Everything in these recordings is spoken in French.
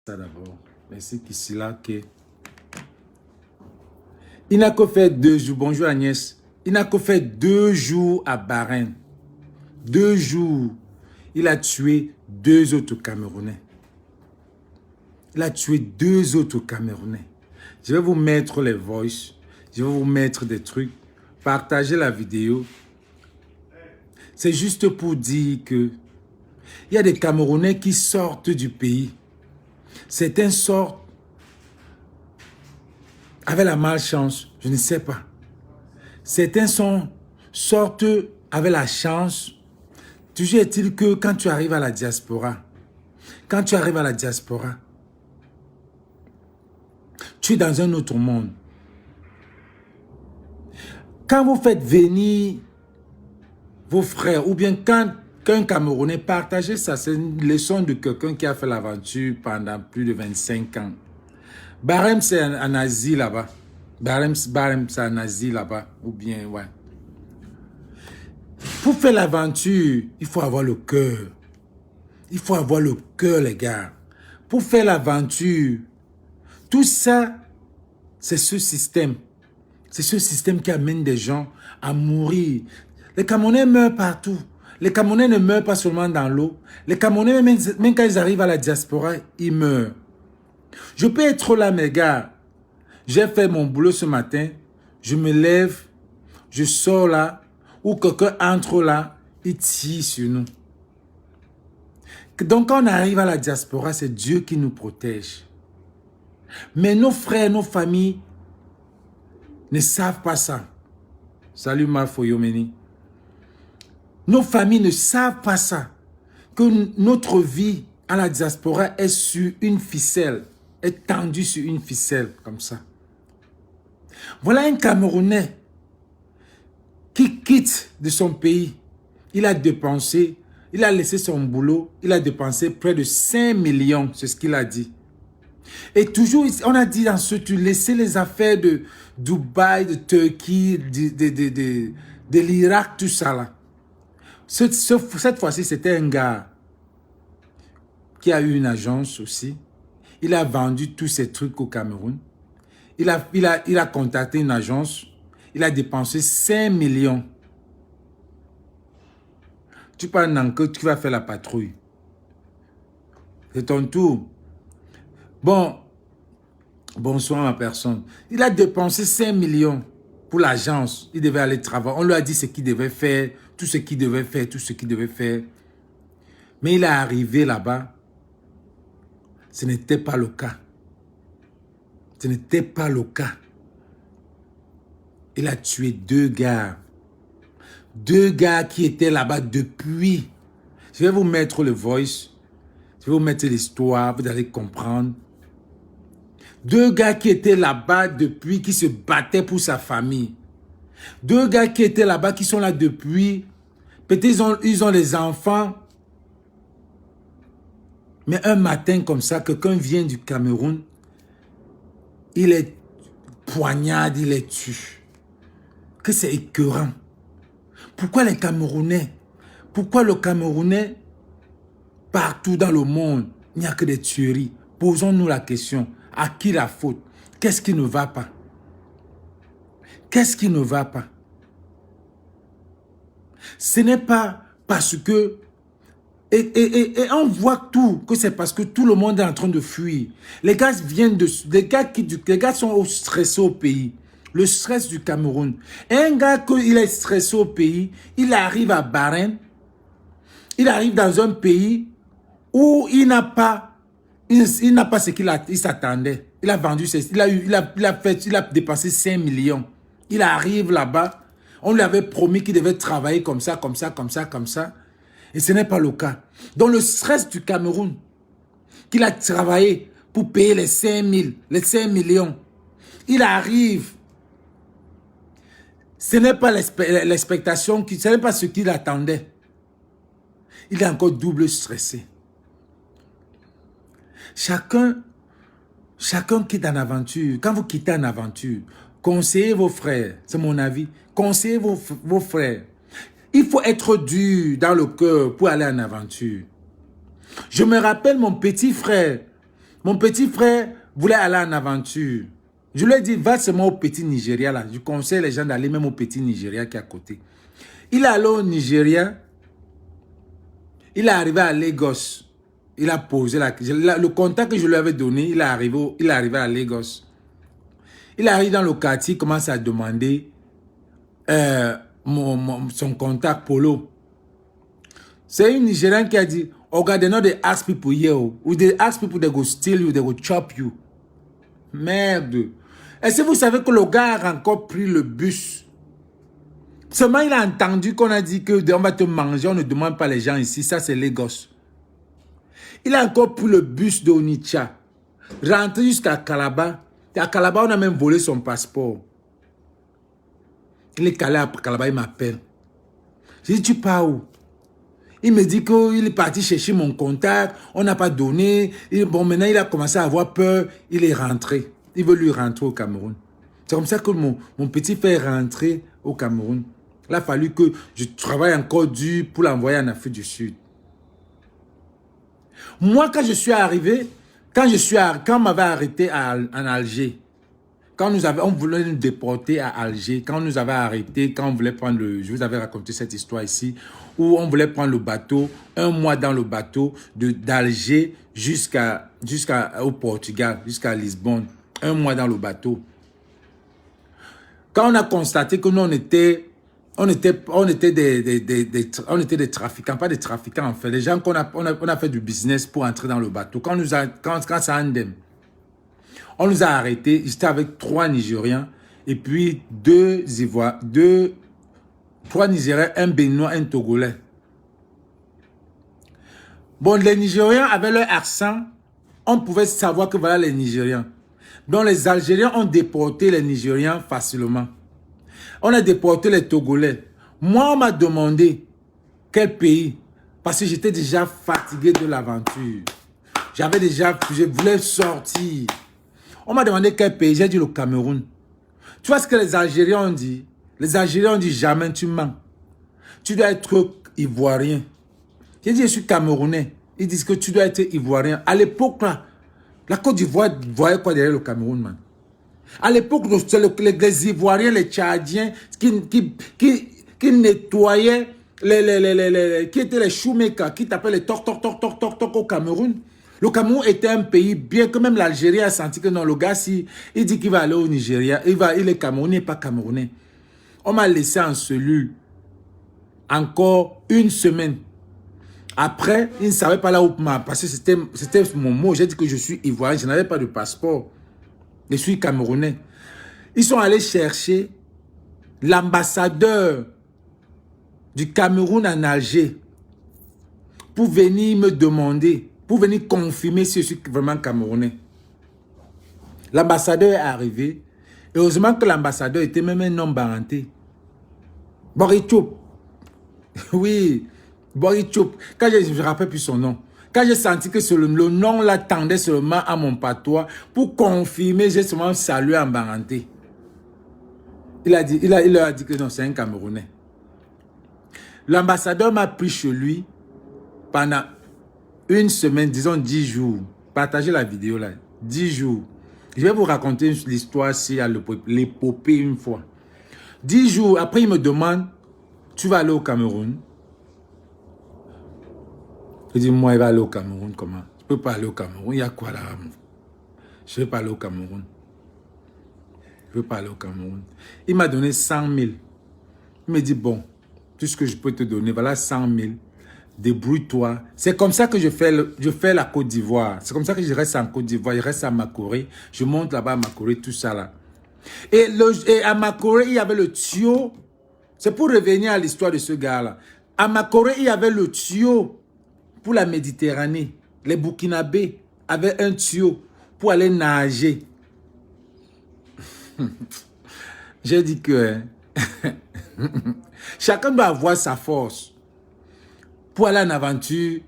Ça d'abord. Merci Kisila. Il n'a que fait 2 jours. Bonjour Agnès. Il n'a que fait 2 jours à Bahreïn. 2 jours. Il a tué 2 autres Camerounais. Il a tué 2 autres Camerounais. Je vais vous mettre les voices. Je vais vous mettre des trucs. Partagez la vidéo. C'est juste pour dire que il y a des Camerounais qui sortent du pays. Certains sortent avec la malchance, je ne sais pas. Certains sortent avec la chance. Toujours est-il que quand tu arrives à la diaspora, tu es dans un autre monde. Quand vous faites venir vos frères, ou bien quand un Camerounais, partagez ça, c'est une leçon de quelqu'un qui a fait l'aventure pendant plus de 25 ans. Bahreïn, c'est en Asie là-bas. Bahreïn, c'est en Asie là-bas. Ou bien, ouais. Pour faire l'aventure, il faut avoir le cœur. Il faut avoir le cœur, les gars. Pour faire l'aventure, tout ça, c'est ce système. C'est ce système qui amène des gens à mourir. Les Camerounais meurent partout. Les Camerounais ne meurent pas seulement dans l'eau. Les Camerounais, même quand ils arrivent à la diaspora, ils meurent. Je peux être là, mes gars. J'ai fait mon boulot ce matin. Je me lève. Je sors là. Ou quelqu'un entre là. Il tire sur nous. Donc, quand on arrive à la diaspora, c'est Dieu qui nous protège. Mais nos frères, nos familles ne savent pas ça. Salut Mafoyomeni. Nos familles ne savent pas ça. Que notre vie à la diaspora est sur une ficelle. Est tendue sur une ficelle, comme ça. Voilà un Camerounais qui quitte de son pays. Il a dépensé, il a laissé son boulot, il a dépensé près de 5 millions, c'est ce qu'il a dit. Et toujours, on a dit dans ce tu laissez les affaires de Dubaï, de Turquie, de l'Irak, tout ça là. Cette fois-ci, c'était un gars qui a eu une agence aussi. Il a vendu tous ses trucs au Cameroun. Il a contacté une agence. Il a dépensé 5 millions. Tu parles que tu vas faire la patrouille. C'est ton tour. Bon, bonsoir ma personne. Il a dépensé 5 millions pour l'agence. Il devait aller travailler. On lui a dit ce qu'il devait faire, tout ce qu'il devait faire, tout ce qu'il devait faire. Mais il est arrivé là-bas. Ce n'était pas le cas. Ce n'était pas le cas. Il a tué 2 gars. 2 gars qui étaient là-bas depuis. Je vais vous mettre le voice. Je vais vous mettre l'histoire. Vous allez comprendre. 2 gars qui étaient là-bas depuis, qui se battaient pour sa famille. 2 gars qui étaient là-bas, qui sont là depuis. Peut-être ils ont les enfants. Mais un matin comme ça, quelqu'un vient du Cameroun. Il est poignarde, il est tue. Que c'est écœurant. Pourquoi les Camerounais? Pourquoi le Camerounais, partout dans le monde, il n'y a que des tueries? Posons-nous la question. À qui la faute? Qu'est-ce qui ne va pas? Qu'est-ce qui ne va pas? Ce n'est pas parce que... Et on voit tout, que c'est parce que tout le monde est en train de fuir. Les gars viennent de... Les gars sont stressés au pays. Le stress du Cameroun. Et un gars, quand il est stressé au pays, il arrive à Bahreïn. Il arrive dans un pays où il n'a pas ce qu'il s'attendait. Il a vendu, il a dépassé 5 millions. Il arrive là-bas. On lui avait promis qu'il devait travailler comme ça, comme ça, comme ça, comme ça. Et ce n'est pas le cas. Dans le stress du Cameroun, qu'il a travaillé pour payer les 5 millions. Il arrive. Ce n'est pas l'expectation, ce n'est pas ce qu'il attendait. Il est encore double stressé. Chacun quitte en aventure. Quand vous quittez en aventure, conseillez vos frères. C'est mon avis. Conseillez vos frères. Il faut être dur dans le cœur pour aller en aventure. Je me rappelle mon petit frère Mon petit frère voulait aller en aventure. Je lui ai dit, va seulement au petit Nigeria là. Je conseille les gens d'aller même au petit Nigeria qui est à côté. Il est allé au Nigeria. Il est arrivé à Lagos. Il a posé le contact que je lui avais donné, il est arrivé à Lagos. Il arrive dans le quartier, il commence à demander son contact Polo. C'est une Nigérienne qui a dit, oh God, they know they ask people here. Ou they ask people, they go steal you, they go chop you. Merde. Est-ce que vous savez que le gars a encore pris le bus? Seulement il a entendu qu'on a dit que on va te manger, on ne demande pas les gens ici, ça c'est Lagos. Il a encore pris le bus de Onitsha, rentré jusqu'à Calabar. Et à Calabar, on a même volé son passeport. Il est calé à Calabar, il m'appelle. J'ai dit, tu pars où? Il me dit qu'il est parti chercher mon contact, on n'a pas donné. Bon, maintenant, il a commencé à avoir peur, il est rentré. Il veut lui rentrer au Cameroun. C'est comme ça que mon petit frère est rentré au Cameroun. Il a fallu que je travaille encore dur pour l'envoyer en Afrique du Sud. Moi, quand je suis arrivé, quand on m'avait arrêté en Alger, on voulait nous déporter à Alger, quand on nous avait arrêté, quand on voulait prendre je vous avais raconté cette histoire ici, où on voulait prendre le bateau, un mois dans le bateau, d'Alger jusqu'au Portugal, jusqu'à Lisbonne, un mois dans le bateau. Quand on a constaté que nous, on était des trafiquants, pas des trafiquants en fait, des gens qu'on a fait du business pour entrer dans le bateau. Quand ça andem, on nous a arrêtés, j'étais avec 3 Nigériens et puis 3 Nigériens, un Béninois, un Togolais. Bon, les Nigériens avaient leur accent, on pouvait savoir que voilà les Nigériens. Donc les Algériens ont déporté les Nigériens facilement. On a déporté les Togolais. Moi, on m'a demandé quel pays. Parce que j'étais déjà fatigué de l'aventure. Je voulais sortir. On m'a demandé quel pays. J'ai dit le Cameroun. Tu vois ce que les Algériens ont dit? Les Algériens ont dit jamais tu mens. Tu dois être ivoirien. J'ai dit je suis camerounais. Ils disent que tu dois être ivoirien. À l'époque, là, la Côte d'Ivoire voyait quoi derrière le Cameroun, man? À l'époque, les Ivoiriens, les Tchadiens, qui nettoyaient, qui étaient les shoemakers, qui tapaient les toc au Cameroun. Le Cameroun était un pays, bien que même l'Algérie a senti que non, le gars, si il dit qu'il va aller au Nigeria, il est Camerounais, pas Camerounais. On m'a laissé en cellule encore 1 semaine. Après, il ne savait pas là où parce que c'était mon mot. J'ai dit que je suis ivoirien, je n'avais pas de passeport. Je suis camerounais. Ils sont allés chercher l'ambassadeur du Cameroun en Alger pour venir me demander, pour venir confirmer si je suis vraiment camerounais. L'ambassadeur est arrivé. Heureusement que l'ambassadeur était même un homme baranté. Borichoup. Oui, Borichoup. Quand je ne me rappelle plus son nom. Quand j'ai senti que le nom là tendait seulement à mon patois, pour confirmer, j'ai seulement salué en baranté. Il leur a dit que non, c'est un Camerounais. L'ambassadeur m'a pris chez lui pendant 1 semaine, disons 10 jours. Partagez la vidéo là, 10 jours. Je vais vous raconter l'histoire si à l'épopée une fois. 10 jours, après il me demande, tu vas aller au Cameroun? Je dis, moi, il va aller au Cameroun, comment? Je ne peux pas aller au Cameroun, il y a quoi là? Je ne vais pas aller au Cameroun. Je ne veux pas aller au Cameroun. Il m'a donné 100 000. Il me dit, bon, tout ce que je peux te donner, voilà 100 000. Débrouille-toi. C'est comme ça que je fais la Côte d'Ivoire. C'est comme ça que je reste en Côte d'Ivoire. Je reste à Makoré. Je monte là-bas à Makoré, tout ça là. Et à Makoré, il y avait le tuyau. C'est pour revenir à l'histoire de ce gars-là. À Makoré, il y avait le tuyau pour la Méditerranée. Les Burkinabés avaient un tuyau pour aller nager. J'ai dit que chacun doit avoir sa force. Pour aller en aventure,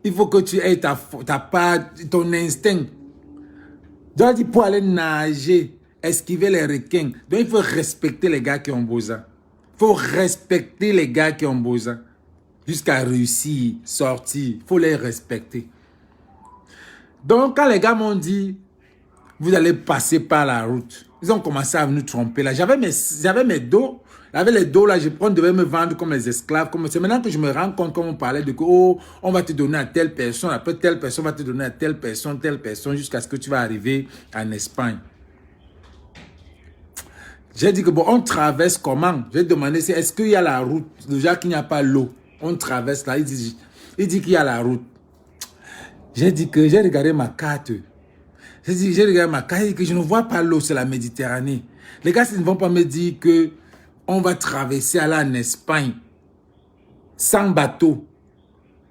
il faut que tu aies ta part, ton instinct. Donc, pour aller nager, esquiver les requins. Donc, il faut respecter les gars qui ont besoin. Il faut respecter les gars qui ont besoin. Jusqu'à réussir, sortir, il faut les respecter. Donc, quand les gars m'ont dit, vous allez passer par la route, ils ont commencé à nous tromper là. J'avais mes dos. J'avais les dos là, on devait me vendre comme les esclaves. C'est maintenant que je me rends compte, comme on parlait de que, oh, on va te donner à telle personne, après telle personne va te donner à telle personne, jusqu'à ce que tu vas arriver en Espagne. J'ai dit que bon, on traverse comment? J'ai demandé, est-ce qu'il y a la route? Déjà qu'il n'y a pas l'eau. On traverse là, il dit qu'il y a la route. J'ai dit que j'ai regardé ma carte. J'ai regardé ma carte et que je ne vois pas l'eau, c'est la Méditerranée. Les gars, ils ne vont pas me dire que on va traverser aller en Espagne sans bateau,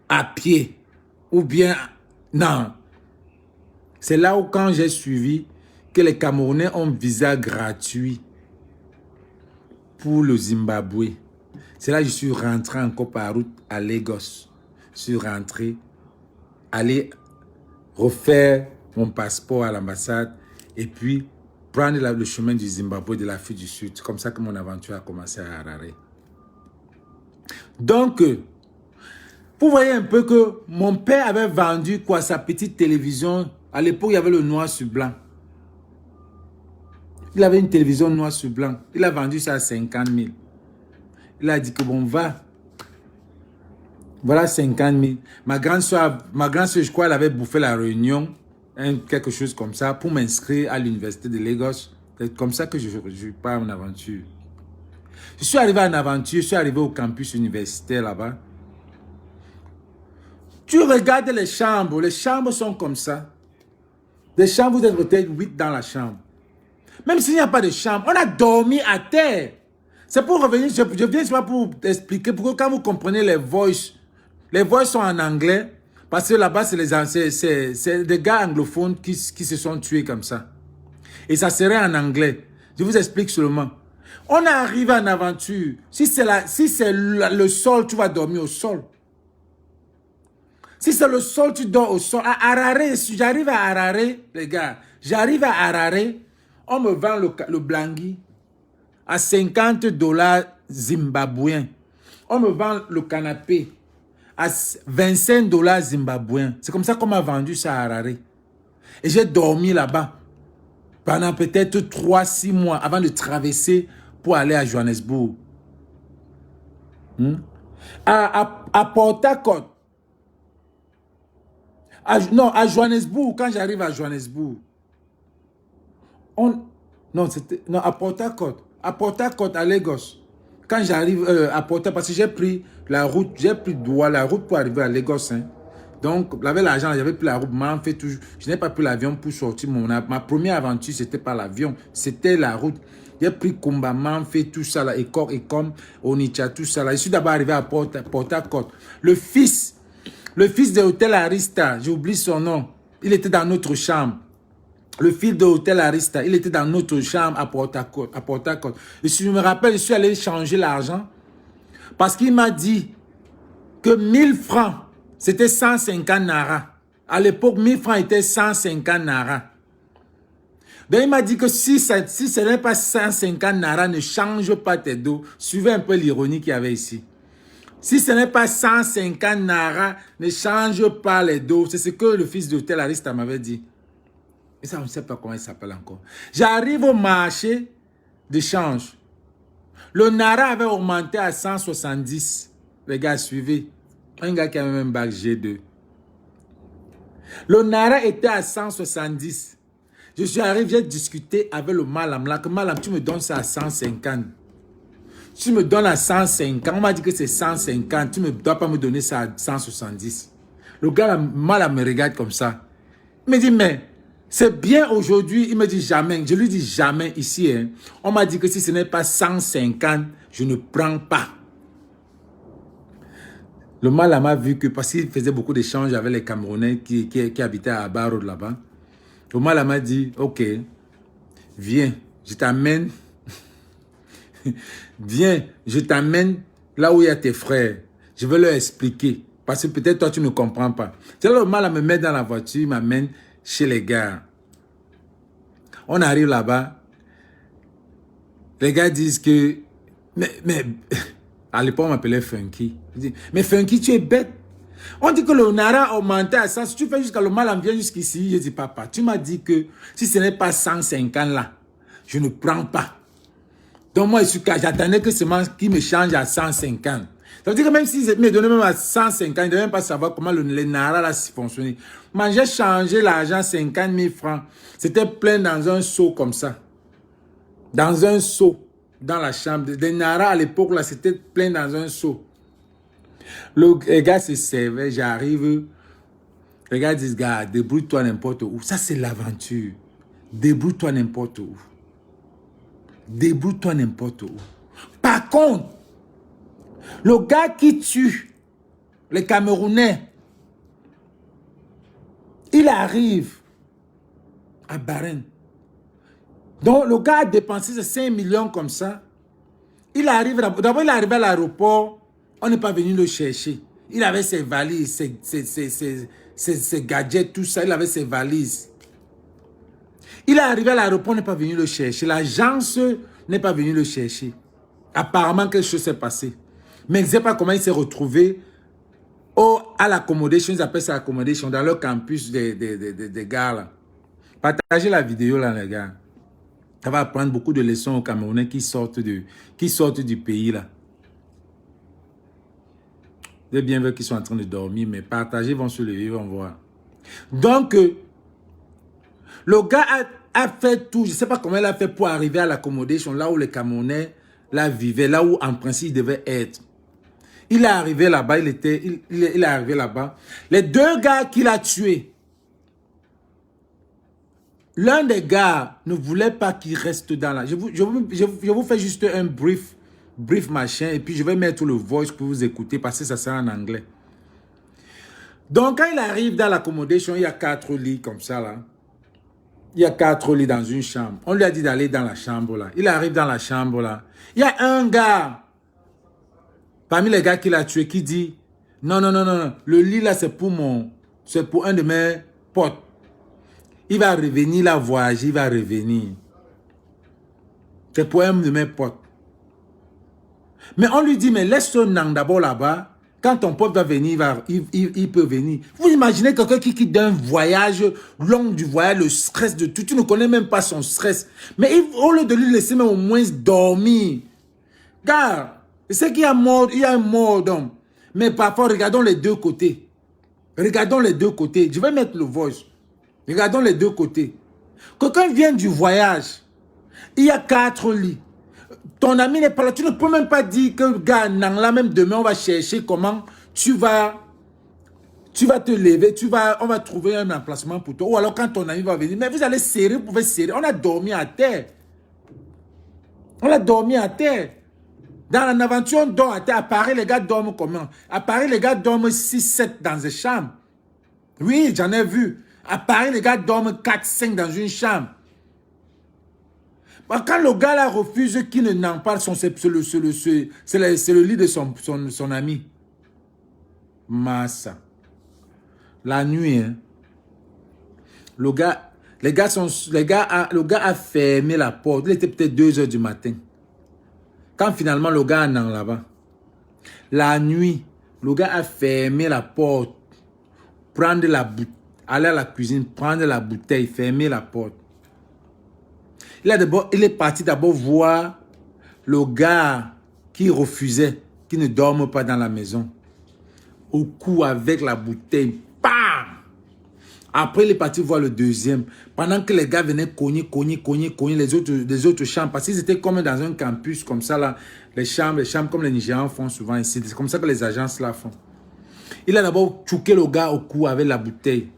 à pied, ou bien... Non. C'est là où quand j'ai suivi que les Camerounais ont un visa gratuit pour le Zimbabwe. C'est là que je suis rentré encore par route à Lagos. Je suis rentré, aller refaire mon passeport à l'ambassade et puis prendre le chemin du Zimbabwe, de l'Afrique du Sud. C'est comme ça que mon aventure a commencé à Harare. Donc, vous voyez un peu que mon père avait vendu quoi, sa petite télévision. À l'époque, il y avait le noir sur blanc. Il avait une télévision noir sur blanc. Il a vendu ça à 50 000. Il a dit que bon, va. Voilà 50 000. Ma grande soeur, je crois, elle avait bouffé la réunion, quelque chose comme ça, pour m'inscrire à l'université de Lagos. C'est comme ça que je pars en aventure. Je suis arrivé en aventure, je suis arrivé au campus universitaire là-bas. Tu regardes les chambres sont comme ça. Les chambres, vous êtes peut-être 8 dans la chambre. Même s'il n'y a pas de chambre, on a dormi à terre. C'est pour revenir, je viens pour expliquer, pour que quand vous comprenez les voices sont en anglais, parce que là-bas, c'est des gars anglophones qui se sont tués comme ça. Et ça serait en anglais. Je vous explique seulement. On arrive en aventure. Si c'est le sol, tu vas dormir au sol. Si c'est le sol, tu dors au sol. À Harare, si j'arrive à Harare, les gars, j'arrive à Harare, on me vend le blangui à 50 $ zimbabwéens. On me vend le canapé à 25 $ zimbabwéens. C'est comme ça qu'on m'a vendu ça à Harare. Et j'ai dormi là-bas pendant peut-être 3-6 mois avant de traverser pour aller à Johannesburg. À Port Harcourt. Non, à Johannesburg, quand j'arrive à Johannesburg. Non, à Port Harcourt. À Port Harcourt, à Lagos. Quand j'arrive à Port Harcourt, parce que j'ai pris la route, la route pour arriver à Lagos. Hein. Donc, avec l'argent, j'avais pris la route, je n'ai pas pris l'avion pour sortir. Ma première aventure, c'était pas l'avion, c'était la route. J'ai pris Kumba, fait tout ça, là, Ekom, Onitsha, tout ça. Là. Je suis d'abord arrivé à Port Harcourt. Le fils de l'hôtel Arista, j'oublie son nom, il était dans notre chambre. Le fils de l'hôtel Arista, il était dans notre chambre à Port Harcourt. Et si je me rappelle, je suis allé changer l'argent parce qu'il m'a dit que 1000 francs, c'était 150 Nara. À l'époque, 1000 francs étaient 150 Nara. Donc, il m'a dit que si ce n'est pas 150 Nara, ne change pas tes dos. Suivez un peu l'ironie qu'il y avait ici. Si ce n'est pas 150 Nara, ne change pas les dos. C'est ce que le fils de l'hôtel Arista m'avait dit. Et ça, on ne sait pas comment il s'appelle encore. J'arrive au marché de change. Le Nara avait augmenté à 170. Les gars, suivez. Un gars qui avait même bac G2. Le Nara était à 170. Je suis arrivé, j'ai discuté avec le Malam. Là, que Malam, tu me donnes ça à 150. Tu me donnes à 150. On m'a dit que c'est 150. Tu ne dois pas me donner ça à 170. Le gars, Malam me regarde comme ça. Il me dit, mais c'est bien aujourd'hui. Il me dit jamais. Je lui dis jamais ici. Hein. On m'a dit que si ce n'est pas 150, je ne prends pas. Le Malam m'a vu que parce qu'il faisait beaucoup d'échanges avec les Camerounais qui habitaient à Barrow là-bas. Le Malam m'a dit, ok, viens, je t'amène. Viens, je t'amène là où il y a tes frères. Je vais leur expliquer. Parce que peut-être toi, tu ne comprends pas. C'est là le Malam me met dans la voiture, il m'amène chez les gars. On arrive là-bas. Les gars disent que... Mais à l'époque, on m'appelait Funky. Je dis, mais Funky, tu es bête. On dit que le Naira a augmenté à 100. Si tu fais jusqu'à le mal en vient jusqu'ici, je dis papa, tu m'as dit que si ce n'est pas 150 là, je ne prends pas. Donc moi, j'attendais que seulement qu'il me change à 150. Ça veut dire que même s'ils me donnaient même à 150, ils ne devaient même pas savoir comment les Naira là fonctionnait. Moi, j'ai changé l'argent 50 000 francs. C'était plein dans un seau comme ça. Dans un seau, dans la chambre. Les Naira à l'époque là, c'était plein dans un seau. Le gars se servait, j'arrive. Le gars dit, gars, débrouille-toi n'importe où. Ça, c'est l'aventure. Débrouille-toi n'importe où. Débrouille-toi n'importe où. Par contre, le gars qui tue les Camerounais, il arrive à Bahreïn. Donc, le gars a dépensé ses 5 millions comme ça. Il arrive, d'abord, il est arrivé à l'aéroport. On n'est pas venu le chercher. Il avait ses valises, ses gadgets, tout ça. Il avait ses valises. Il est arrivé à l'aéroport, on n'est pas venu le chercher. L'agence n'est pas venue le chercher. Apparemment, quelque chose s'est passé. Mais je ne sais pas comment il s'est retrouvé à l'accommodation. Ils appellent ça l'accommodation dans leur campus des gars là. Partagez la vidéo là, les gars. Ça va apprendre beaucoup de leçons aux Camerounais qui sortent du pays là. Les bienvenus qui sont en train de dormir, mais partagez, vont se lever, ils vont voir. Donc, le gars a fait tout. Je ne sais pas comment il a fait pour arriver à l'accommodation, là où les Camerounais là vivaient, là où en principe il devait être. Il est arrivé là-bas, il est arrivé là-bas. Les deux gars qu'il a tués, l'un des gars ne voulait pas qu'il reste dans la... Je vous fais juste un brief machin, et puis je vais mettre le voice pour vous écouter, parce que ça sera en anglais. Donc, quand il arrive dans l'accommodation, il y a 4 lits comme ça, là. Il y a 4 lits dans une chambre. On lui a dit d'aller dans la chambre, là. Il arrive dans la chambre, là. Il y a un gars, parmi les gars qu'il a tué, qui dit, non, le lit, là, c'est pour un de mes potes. Il va revenir, là, voyager, il va revenir. C'est pour un de mes potes. Mais on lui dit, mais laisse ce nan d'abord là-bas. Quand ton pote va venir, il peut venir. Vous imaginez quelqu'un qui quitte d'un voyage, long du voyage, le stress de tout. Tu ne connais même pas son stress. Mais au lieu de lui laisser même au moins dormir. Car, c'est qu'il y a un mort d'homme. Mais parfois, regardons les deux côtés. Regardons les deux côtés. Je vais mettre le voice. Regardons les deux côtés. Quelqu'un vient du voyage. Il y a 4 lits. Ton ami n'est pas là. Tu ne peux même pas dire que, gars, non, là même demain, on va chercher comment tu vas te lever, on va trouver un emplacement pour toi. Ou alors quand ton ami va venir, mais vous allez serrer, vous pouvez serrer. On a dormi à terre. On a dormi à terre. Dans l'aventure, on dort à terre. À Paris, les gars dorment comment? À Paris, les gars dorment 6-7 dans une chambre. Oui, j'en ai vu. À Paris, les gars dorment 4-5 dans une chambre. Quand le gars là refuse qu'il n'en parle, c'est le lit de son ami. Massa. La nuit, hein, le gars a fermé la porte. Il était peut-être 2 h du matin. Quand finalement le gars est là-bas, la nuit, le gars a fermé la porte, aller à la cuisine, prendre la bouteille, fermer la porte. Il est parti d'abord voir le gars qui refusait, qui ne dorme pas dans la maison. Au cou avec la bouteille. Bam! Après, il est parti voir le deuxième. Pendant que les gars venaient cogner les autres chambres. Parce qu'ils étaient comme dans un campus comme ça, là. Les chambres comme les Nigérians font souvent ici. C'est comme ça que les agences là font. Il a d'abord chouqué le gars au cou avec la bouteille.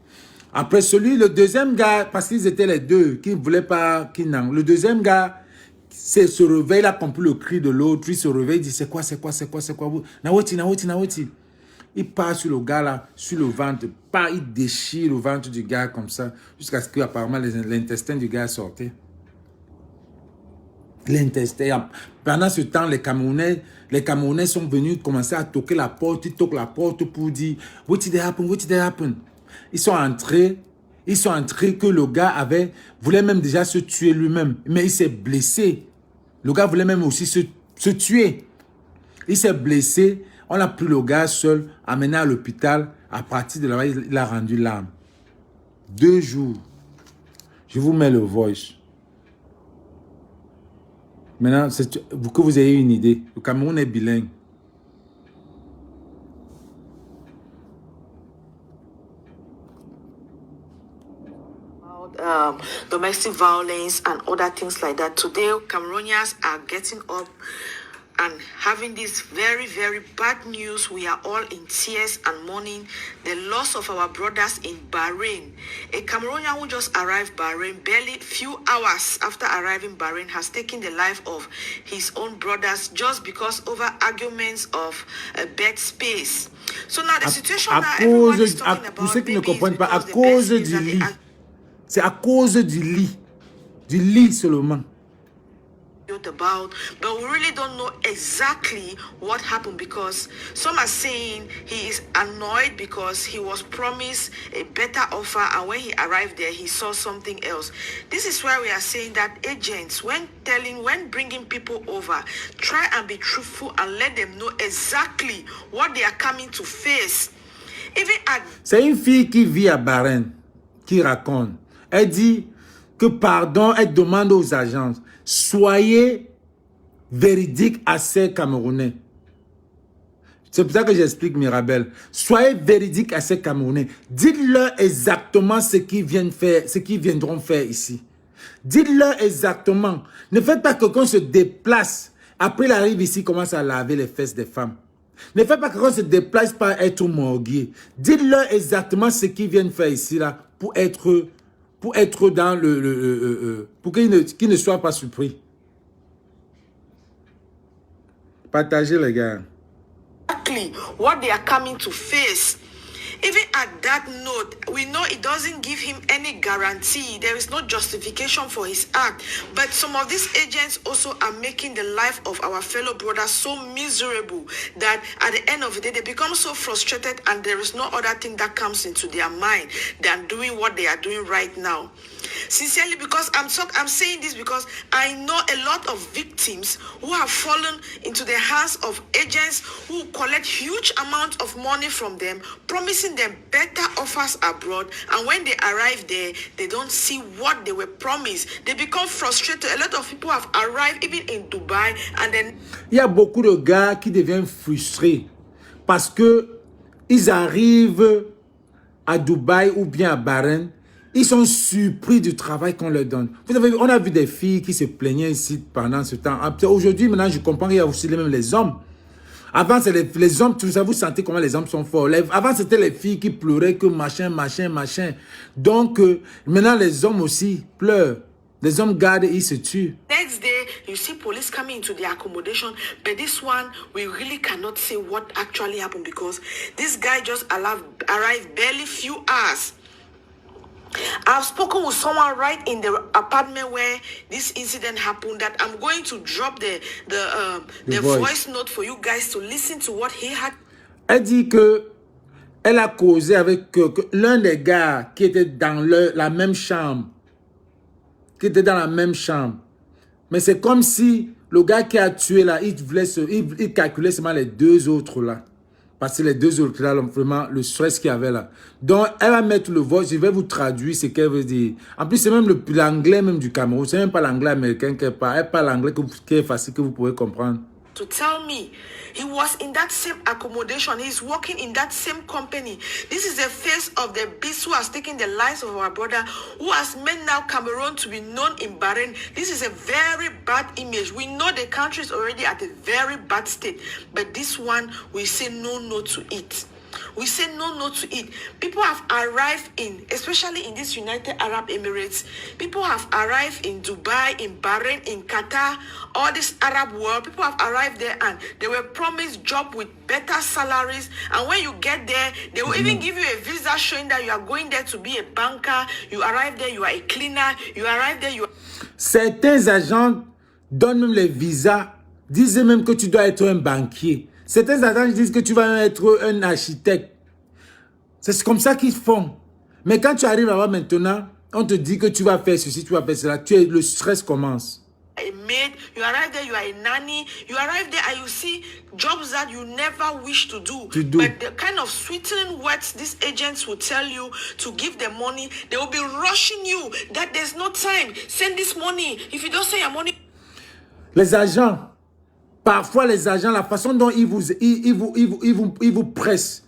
Après le deuxième gars, parce qu'ils étaient les deux, qui ne voulaient pas, le deuxième gars se réveille, il a compris le cri de l'autre, il se réveille, il dit c'est quoi, Naweti. Il part sur le gars là, sur le ventre, il déchire le ventre du gars comme ça, jusqu'à ce qu'apparemment l'intestin du gars sortait. L'intestin. Pendant ce temps, les Camerounais sont venus commencer à toquer la porte, ils toquent la porte pour dire what did happen? Ils sont entrés que le gars voulait même déjà se tuer lui-même. Mais il s'est blessé. Le gars voulait même aussi se tuer. Il s'est blessé. On a pris le gars seul, amené à l'hôpital. À partir de là-bas, il a rendu l'âme. 2 jours. Je vous mets le voice. Maintenant, pour que vous ayez une idée, le Cameroun est bilingue. Domestic violence and other things like that. Today, Cameroonians are getting up and having this very, very bad news. We are all in tears and mourning the loss of our brothers in Bahrain. A Cameroonian who just arrived Bahrain, barely few hours after arriving Bahrain, has taken the life of his own brothers just because over arguments of bed space. So now the situation that everyone is talking about, pour ceux qui ne comprennent pas, à cause du lit. C'est à cause du lit seulement. About, but we really don't know exactly what happened, because some are saying he is annoyed because he was promised a better offer, and when he arrived there he saw something else. This is why we are saying that agents, when bringing people over, try and be truthful and let them know exactly what they are coming to face. C'est une fille qui vit à Bahreïn qui raconte. Elle dit que pardon, elle demande aux agences, soyez véridiques à ces Camerounais. C'est pour ça que j'explique Mirabel. Soyez véridiques à ces Camerounais. Dites-leur exactement ce qu'ils viennent faire, ce qu'ils viendront faire ici. Dites-leur exactement. Ne faites pas que quelqu'un se déplace. Après, il arrive ici, commence à laver les fesses des femmes. Ne faites pas que quelqu'un se déplace par être morguier. Dites-leur exactement ce qu'ils viennent faire ici, là, pour être dans pour qu'ils ne soient pas surpris. Partagez, les gars. Exactly what they are coming to face. Even at that note, we know it doesn't give him any guarantee. There is no justification for his act. But some of these agents also are making the life of our fellow brothers so miserable that at the end of the day, they become so frustrated, and there is no other thing that comes into their mind than doing what they are doing right now. Sincerely, because I'm saying this because I know a lot of victims who have fallen into the hands of agents who collect huge amounts of money from them, promising them better offers abroad, and when they arrive there, they don't see what they were promised. They become frustrated. A lot of people have arrived even in Dubai, and then il y a beaucoup de gars qui deviennent frustrés parce que ils arrivent à Dubaï ou bien à Bahreïn. Ils sont surpris du travail qu'on leur donne. Vous avez vu, on a vu des filles qui se plaignaient ici pendant ce temps. Aujourd'hui, maintenant, je comprends qu'il y a aussi même les hommes. Avant, c'est les hommes, tout ça, vous sentez comment les hommes sont forts. Avant, c'était les filles qui pleuraient, que machin. Donc, maintenant, les hommes aussi pleurent. Les hommes gardent et ils se tuent. Next day, you see police coming into the accommodation, but this one, we really cannot say what actually happened because this guy just arrived barely few hours. I've spoken with someone right in the apartment where this incident happened that I'm going to drop the voice note for you guys to listen to what he had. Elle dit que elle a causé avec l'un des gars qui était dans la même chambre. Mais c'est comme si le gars qui a tué là, il calculait seulement les 2 autres là. Parce que les 2 autres là, vraiment, le stress qu'il y avait là. Donc, elle va mettre le voice, je vais vous traduire ce qu'elle veut dire. En plus, c'est même l'anglais même du Cameroun. C'est même pas l'anglais américain qu'elle parle. Elle parle l'anglais qui est facile, que vous pouvez comprendre. To tell me he was in that same accommodation, he's working in that same company. This is the face of the beast who has taken the lives of our brother, who has made now Cameroon to be known in Bahrain. This is a very bad image. We know the country is already at a very bad state, but this one, we say no to it. We say no to it. People have arrived especially in these United Arab Emirates, people have arrived in Dubai, in Bahrain, in Qatar, all this Arab world. People have arrived there and they were promised job with better salaries. And when you get there, they will even give you a visa showing that you are going there to be a banker. You arrive there, you are a cleaner. You arrive there, you are... Certains agents donnent même les visas, disent même que tu dois être un banquier. Certains agents disent que tu vas être un architecte. C'est comme ça qu'ils font. Mais quand tu arrives là-bas maintenant, on te dit que tu vas faire ceci, tu vas faire cela. Le stress commence. a maid, you arrive there, you are a nanny, you arrive there and you see jobs that you never wish to do. But the kind of sweetening words these agents will tell you to give them money, they will be rushing you that there's no time. Send this money. If you don't send your money. Les agents, parfois les agents, la façon dont ils vous pressent.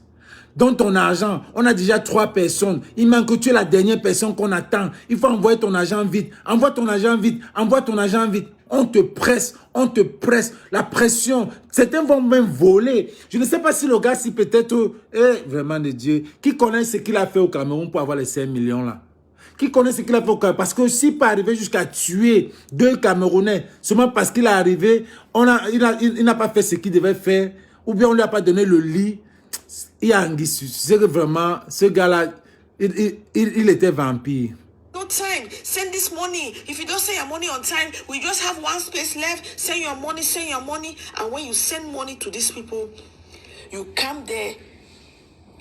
Dans ton argent, on a déjà 3 personnes. Il manque que tu es la dernière personne qu'on attend. Il faut envoyer ton argent vite. Envoie ton argent vite. Envoie ton argent vite. On te presse. On te presse. La pression. Certains vont même voler. Je ne sais pas si le gars, si peut-être, vraiment de Dieu, qui connaît ce qu'il a fait au Cameroun pour avoir les 5 millions là. Qui connaît ce qu'il a fait au Cameroun. Parce que s'il peut arriver jusqu'à tuer 2 Camerounais, seulement parce qu'il est arrivé, il n'a pas fait ce qu'il devait faire, ou bien on ne lui a pas donné le lit. Il a c'est que vraiment, ce gars-là, il était vampire. No time. Send this money. If you don't send your money on time, we just have 1 space left. Send your money, send your money. And when you send money to these people, you come there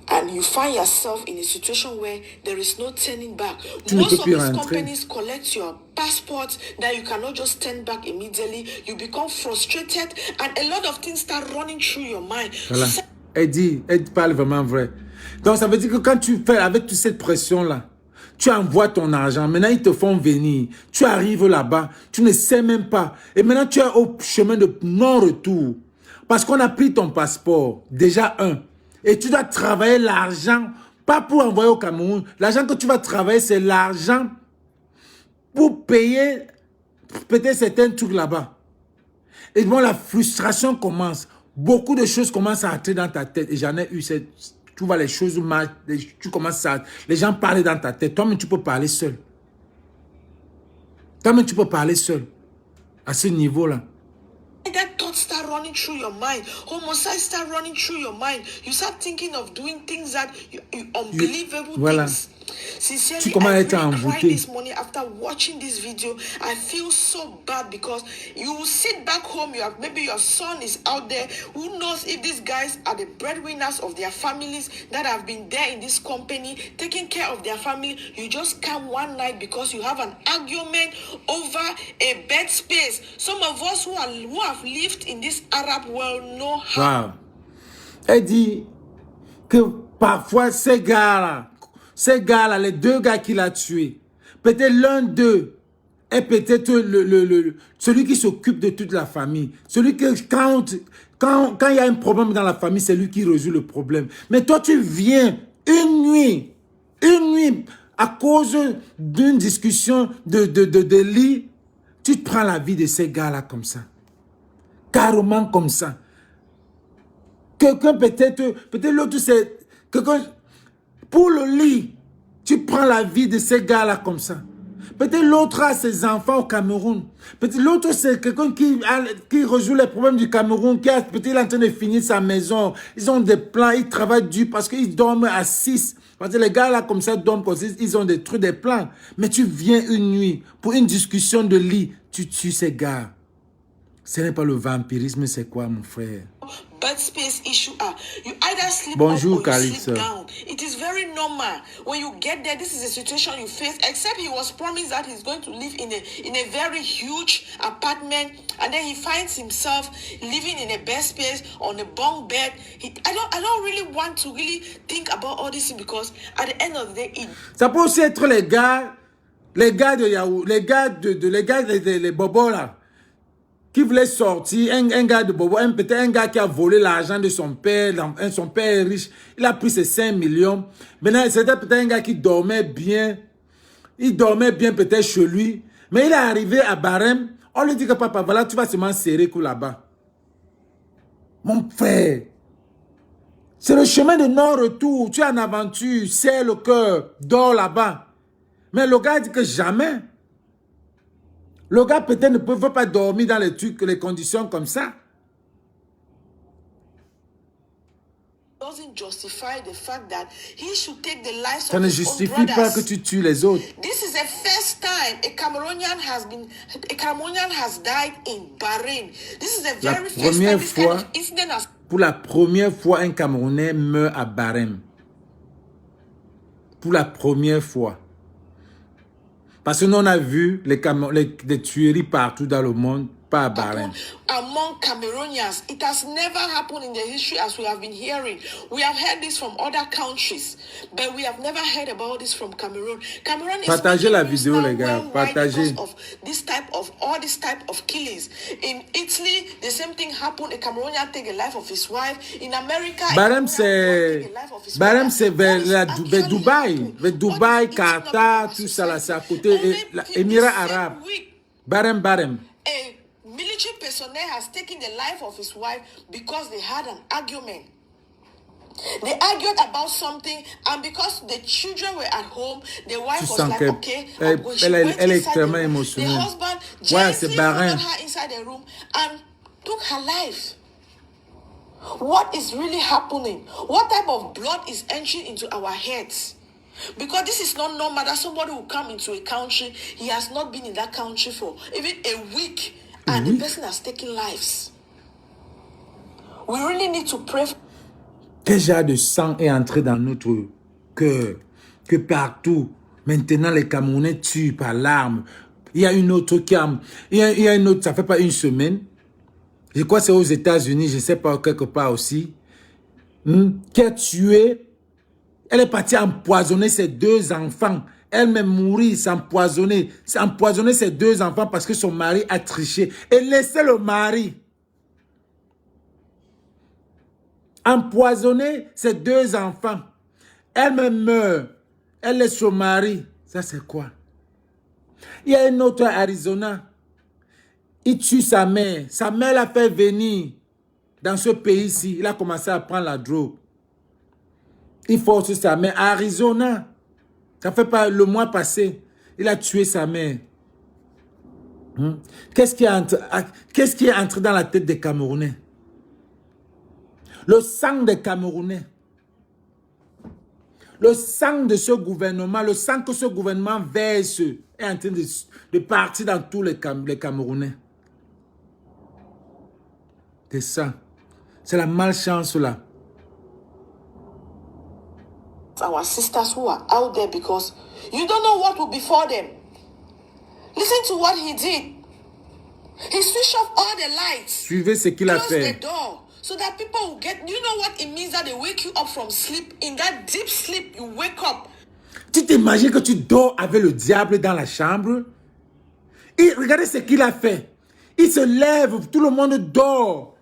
and you find yourself in a situation where there is no turning back. Most of these companies collect your passport that you cannot just turn back immediately. You become frustrated and a lot of things start running through your mind. Voilà. Elle parle vraiment vrai. Donc ça veut dire que quand tu fais avec toute cette pression-là, tu envoies ton argent, maintenant ils te font venir, tu arrives là-bas, tu ne sais même pas. Et maintenant tu es au chemin de non-retour. Parce qu'on a pris ton passeport, déjà et tu dois travailler l'argent, pas pour envoyer au Cameroun. L'argent que tu vas travailler, c'est l'argent pour payer peut-être certains trucs là-bas. Et bon, la frustration commence. Beaucoup de choses commencent à entrer dans ta tête. Et j'en ai eu cette... Tu vois, les choses mal, tu commences à... Les gens parlent dans ta tête. Toi-même, tu peux parler seul. Toi-même, tu peux parler seul. À ce niveau-là. That thought start running through your mind. Homicide start running through your mind. You start thinking of doing things that you unbelievable things. Sincerely, I cried this morning after watching this video. I feel so bad because you sit back home. Maybe your son is out there. Who knows if these guys are the breadwinners of their families that have been there in this company, taking care of their family. You just come one night because you have an argument over a bed space. Some of us who have lived in this Arab world know how. Wow. Elle dit que parfois ces gars-là, les 2 gars qu'il a tués, peut-être l'un d'eux est peut-être celui qui s'occupe de toute la famille. Celui que quand il y a un problème dans la famille, c'est lui qui résout le problème. Mais toi, tu viens une nuit, à cause d'une discussion de lit, tu te prends la vie de ces gars-là comme ça. Carrément comme ça. Quelqu'un peut-être l'autre c'est... Pour le lit, tu prends la vie de ces gars-là comme ça. Peut-être l'autre a ses enfants au Cameroun. Peut-être l'autre c'est quelqu'un qui résout les problèmes du Cameroun, peut-être il est en train de finir sa maison. Ils ont des plans, ils travaillent dur parce qu'ils dorment à 6. Parce que les gars là comme ça dorment comme ça, ils ont des trucs, des plans. Mais tu viens une nuit pour une discussion de lit, tu tues ces gars. Ce n'est pas le vampirisme, c'est quoi mon frère? Bed space issue you either sleep Bonjour, up or you sleep down. It is very normal. When you get there, this is a situation you face, except he was promised that he's going to live in a very huge apartment, and then he finds himself living in a bed space on a bunk bed. I don't really want to really think about all this because at the end of the day, ça peut aussi être les gars de Yahoo, les gars les bobos là. Qui voulait sortir, un gars de Bobo, peut-être un gars qui a volé l'argent de son père, son père est riche, il a pris ses 5 millions. Maintenant, c'était peut-être un gars qui dormait bien, il dormait bien peut-être chez lui, mais il est arrivé à Barème, on lui dit que papa, voilà, tu vas seulement serrer coup là-bas. Mon frère, c'est le chemin de non-retour, tu es en aventure, serre le cœur, dors là-bas. Mais le gars dit que jamais. Le gars peut-être ne peut pas dormir dans les trucs, les conditions comme ça. Ça ne justifie pas que tu tues les autres. This is the first time a Cameroonian has died in Bahrain. This is the very first time this kind of incident has... Pour la première fois, un Camerounais meurt à Bahrain. Pour la première fois. Parce que nous, on a vu les tueries partout dans le monde, pas à Bahreïn. Among Cameroonians, it has never happened in the history as we have been hearing. We have heard this from other countries, but we have never heard about this from Cameroon. Cameroon is partagez la vidéo, les gars. Partagez. Because of this type of all this type of killings. In Italy, the same thing happened. A Cameroonian take the life of his wife. In America, Bahreïn, c'est vers Dubaï, Qatar, tout ça là, c'est à côté, Émirats arabes. Bahreïn. A military personnel has taken the life of his wife because they had an argument. They argued about something, and because the children were at home, the wife was like, okay, elle est extrêmement émotionnelle. The husband gently followed her inside the room and took her life. What is really happening? What type of blood is entering into our heads? Because this is not normal that somebody will come into a country, he has not been in that country for even a week, and the person has taken lives. We really need to pray. Quel genre de sang est entré dans notre cœur? Que partout, maintenant les Camerounais tuent par l'arme. Il y a une autre il y a une autre, ça fait pas une semaine. Je crois que c'est aux États-Unis, je ne sais pas, quelque part aussi. Qui a tué. Elle est partie empoisonner ses 2 enfants. Elle-même mourir, s'empoisonner ses 2 enfants parce que son mari a triché. Et laisser le mari. Empoisonner ses 2 enfants. Elle-même meurt. Elle laisse son mari. Ça, c'est quoi? Il y a une autre à Arizona. Il tue sa mère. Sa mère l'a fait venir dans ce pays-ci. Il a commencé à prendre la drogue. Il force sa mère. À Arizona, ça fait pas le mois passé, il a tué sa mère. Qu'est-ce qui est entré dans la tête des Camerounais? Le sang des Camerounais. Le sang de ce gouvernement, le sang que ce gouvernement verse est en train de partir dans tous les Camerounais. C'est ça. C'est la malchance là. Our sisters who are out there, because you don't know what will befall them. Listen to what he did. He switched off all the lights. Suivez ce qu'il a fait. The door so that people will get. You know what it means that they wake you up from sleep? In that deep sleep, you wake up. Tu t'imagines que tu dors avec le diable dans la chambre? Et regardez ce qu'il a fait. Il se lève, tout le monde dort.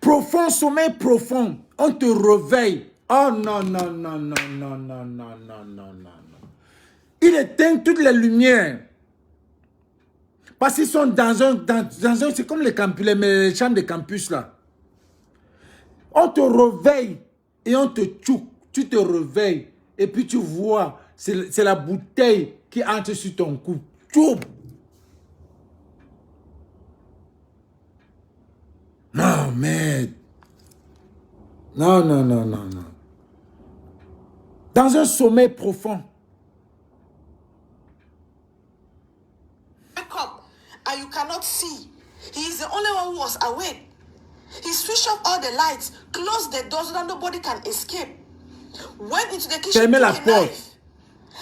Profond, sommeil profond. On te réveille. Oh non. Il éteint toutes les lumières. Parce qu'ils sont dans un c'est comme les chambres de campus là. On te réveille et on te tchouk. Tu te réveilles et puis tu vois, c'est la bouteille qui entre sur ton cou. Tchouk. Non, mais... Non. Dans un sommeil profond. Wake up and you cannot see. He is the only one who was awake. He switched off all the lights, closed the door so that nobody can escape. Went into the kitchen. Fermez la porte.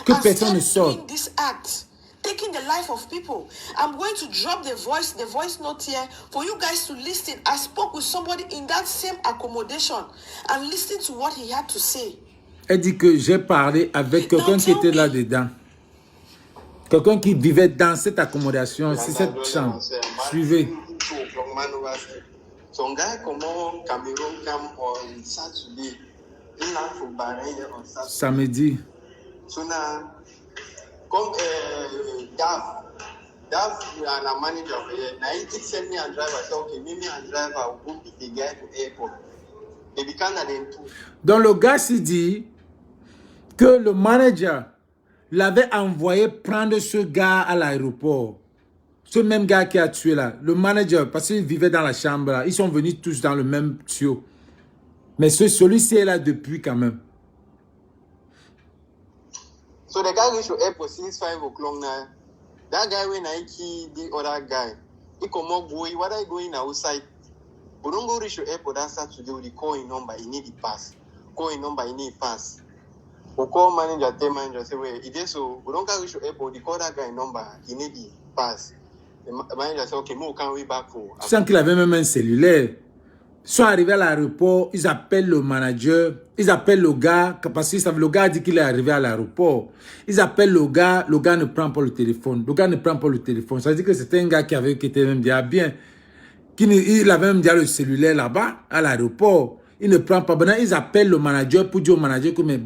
Que personne ne sorte. This act, taking the life of people. I'm going to drop the voice note here for you guys to listen. I spoke with somebody in that same accommodation and listened to what he had to say. Elle dit que j'ai parlé avec quelqu'un qui était là-dedans. Quelqu'un qui vivait dans cette accommodation, c'est cette chambre. Suivez. Son gars, comment Cameroun come on Saturday? Il a fait Bahreïn on Saturday. Samedi. Sona, comme Dav, a manager here. Now he did send me a driver. I said, okay, me and driver will go pick the guy to airport. They become an two. Donc le gars s'est dit que le manager l'avait envoyé prendre ce gars à l'aéroport. Ce même gars qui a tué là, le manager, parce qu'il vivait dans la chambre là, ils sont venus tous dans le même tuyau. Mais celui-ci est là depuis quand même. So the guy reached the airport since 5 o'clock now. That guy when I killed the other guy, he come up boy, what are you going outside? But don't go reach the airport that Saturday with the calling number, you need the pass. Calling number, you need pass. we call manager, tell manager, say, wait, it is so, we don't carry reach to airport, they call that guy number, he need the pass. The manager say, okay, we can we back for. Tu sens qu'il avait même un cellulaire. Ils sont arrivés à l'aéroport, ils appellent le manager, ils appellent le gars, parce que le gars dit qu'il est arrivé à l'aéroport. Ils appellent le gars ne prend pas le téléphone. Le gars ne prend pas le téléphone. Ça veut dire que c'était un gars qui était même déjà bien. Il avait même déjà le cellulaire là-bas, à l'aéroport. Il ne prend pas. Maintenant, ils appellent le manager pour dire au manager que mais,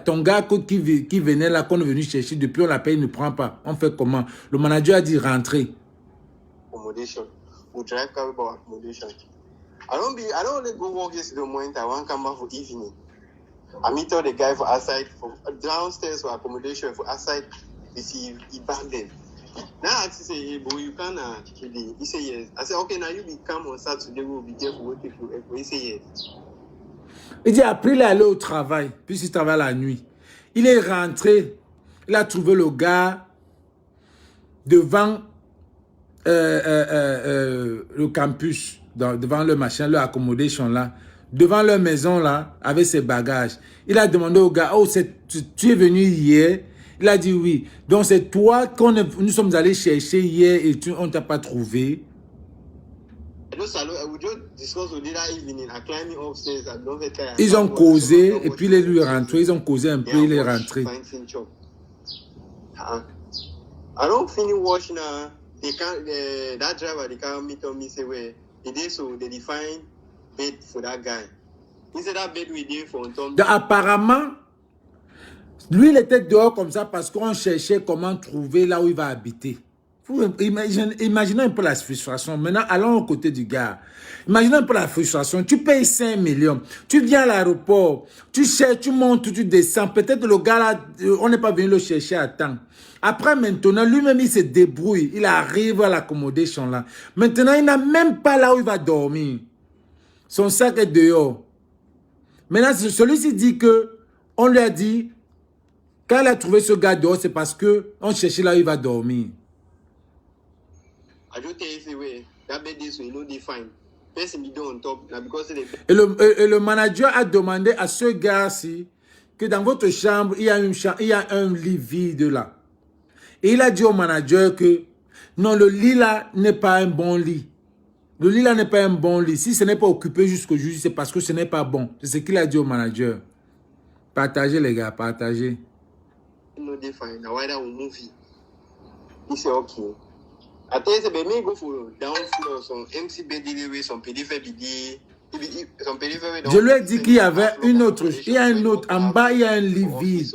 ton gars qui venait là, qu'on est venu chercher, depuis on l'appelle, il ne prend pas. On fait comment? Le manager a dit rentrer. Accommodation. We drive car about accommodation. I don't only go work yesterday morning, I want to come back for evening. I meet all the guy for outside, for downstairs for accommodation, for outside, you see, he back then. Now I say, hey, boy, you can he say yes. I say, okay, now you be come on Saturday, we'll be there for take you. He say yes. Il dit, après il est allé au travail, puis il travaille la nuit. Il est rentré, il a trouvé le gars devant le campus, devant le machin, le accommodation là, devant leur maison là, avec ses bagages. Il a demandé au gars, oh, tu es venu hier? Il a dit oui. Donc c'est toi nous sommes allés chercher hier et on ne t'a pas trouvé. Ils ont causé et puis il est lui rentré. Ils ont causé un peu, il est rentré. I don't finish watching now. That driver, they can't meet on me say where it is, so they define bed for that guy. He said that bed we did for Tom. Apparemment, lui il était dehors comme ça parce qu'on cherchait comment trouver là où il va habiter. Imaginez un peu la frustration. Maintenant, allons au côté du gars. Imaginez un peu la frustration. Tu payes 5 millions. Tu viens à l'aéroport. Tu cherches, tu montes, tu descends. Peut-être le gars là, on n'est pas venu le chercher à temps. Après, maintenant, lui-même, il se débrouille. Il arrive à l'accommodation là. Maintenant, il n'a même pas là où il va dormir. Son sac est dehors. Maintenant, celui-ci dit que on lui a dit, quand il a trouvé ce gars dehors, c'est parce qu'on cherchait là où il va dormir. Et le manager a demandé à ce gars-ci que dans votre chambre, il y a un lit vide là. Et il a dit au manager que non, le lit là n'est pas un bon lit. Le lit là n'est pas un bon lit. Si ce n'est pas occupé jusqu'au juge, c'est parce que ce n'est pas bon. C'est ce qu'il a dit au manager. Partagez les gars, partagez. He said, okay. I tell you, me go for down floor, some MC BD, some PDF BD, some PDF. Je lui ai dit qu'il y avait une autre, il y a une autre, en bas il y a un lit vide.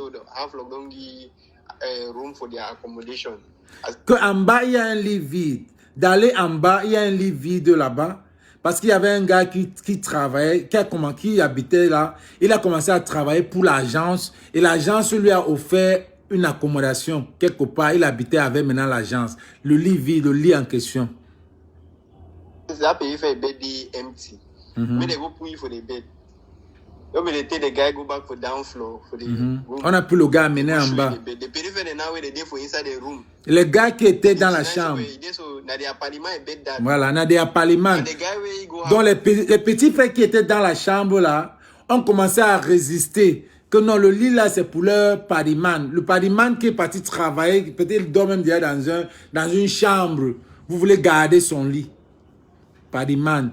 Que en bas il y a un lit vide. D'aller en bas, il y a un lit vide là-bas. Parce qu'il y avait un gars qui travaillait, qui habitait là. Il a commencé à travailler pour l'agence. Et l'agence lui a offert une accommodation quelque part. Il habitait avec maintenant l'agence. Le lit vide, le lit en question. Ça paye fait bed empty. Mais they go put you for the bed. Donc they take the guy go back for down floor for the room. On a pu le gars amener en bas. The perimeter now where they dey for inside the room. Le gars qui était dans la chambre. Voilà, on a des appartements. Donc les petits frères qui étaient dans la chambre là, ont commencé à résister. Que non, le lit là, c'est pour leur pariman. Le pariman qui est parti travailler, peut-être il dort même déjà dans une chambre. Vous voulez garder son lit. Pariman.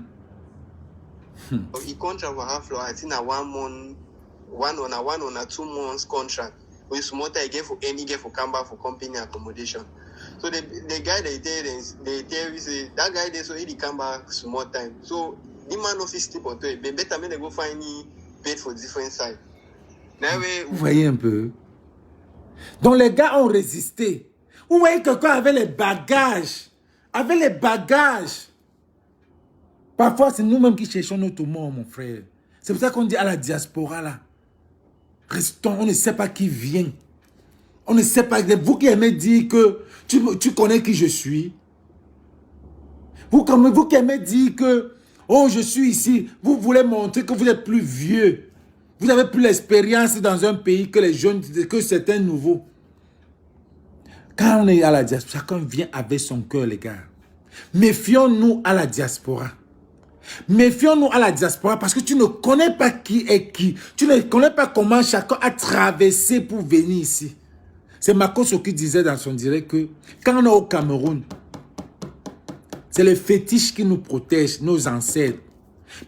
Il contract for half floor, I think 1 month, 1 or 2 months contract. With small time, get for come back for company accommodation. So the guy they tell you say that guy there so he come back small time. So the man no fit sleep on it. But better they go find bed for different side. Vous voyez un peu. Donc les gars ont résisté. Vous voyez quelqu'un avec les bagages. Avec les bagages. Parfois c'est nous-mêmes qui cherchons notre mort, mon frère. C'est pour ça qu'on dit à la diaspora là. Restons, on ne sait pas qui vient. On ne sait pas. Vous qui aimez dire que tu connais qui je suis. Vous qui aimez dire que oh, je suis ici. Vous voulez montrer que vous êtes plus vieux. Vous avez plus l'expérience dans un pays que les jeunes, que certains nouveaux. Quand on est à la diaspora, chacun vient avec son cœur, les gars. Méfions-nous à la diaspora. Méfions-nous à la diaspora parce que tu ne connais pas qui est qui. Tu ne connais pas comment chacun a traversé pour venir ici. C'est Makoso qui disait dans son direct que quand on est au Cameroun, c'est le fétiche qui nous protège, nos ancêtres.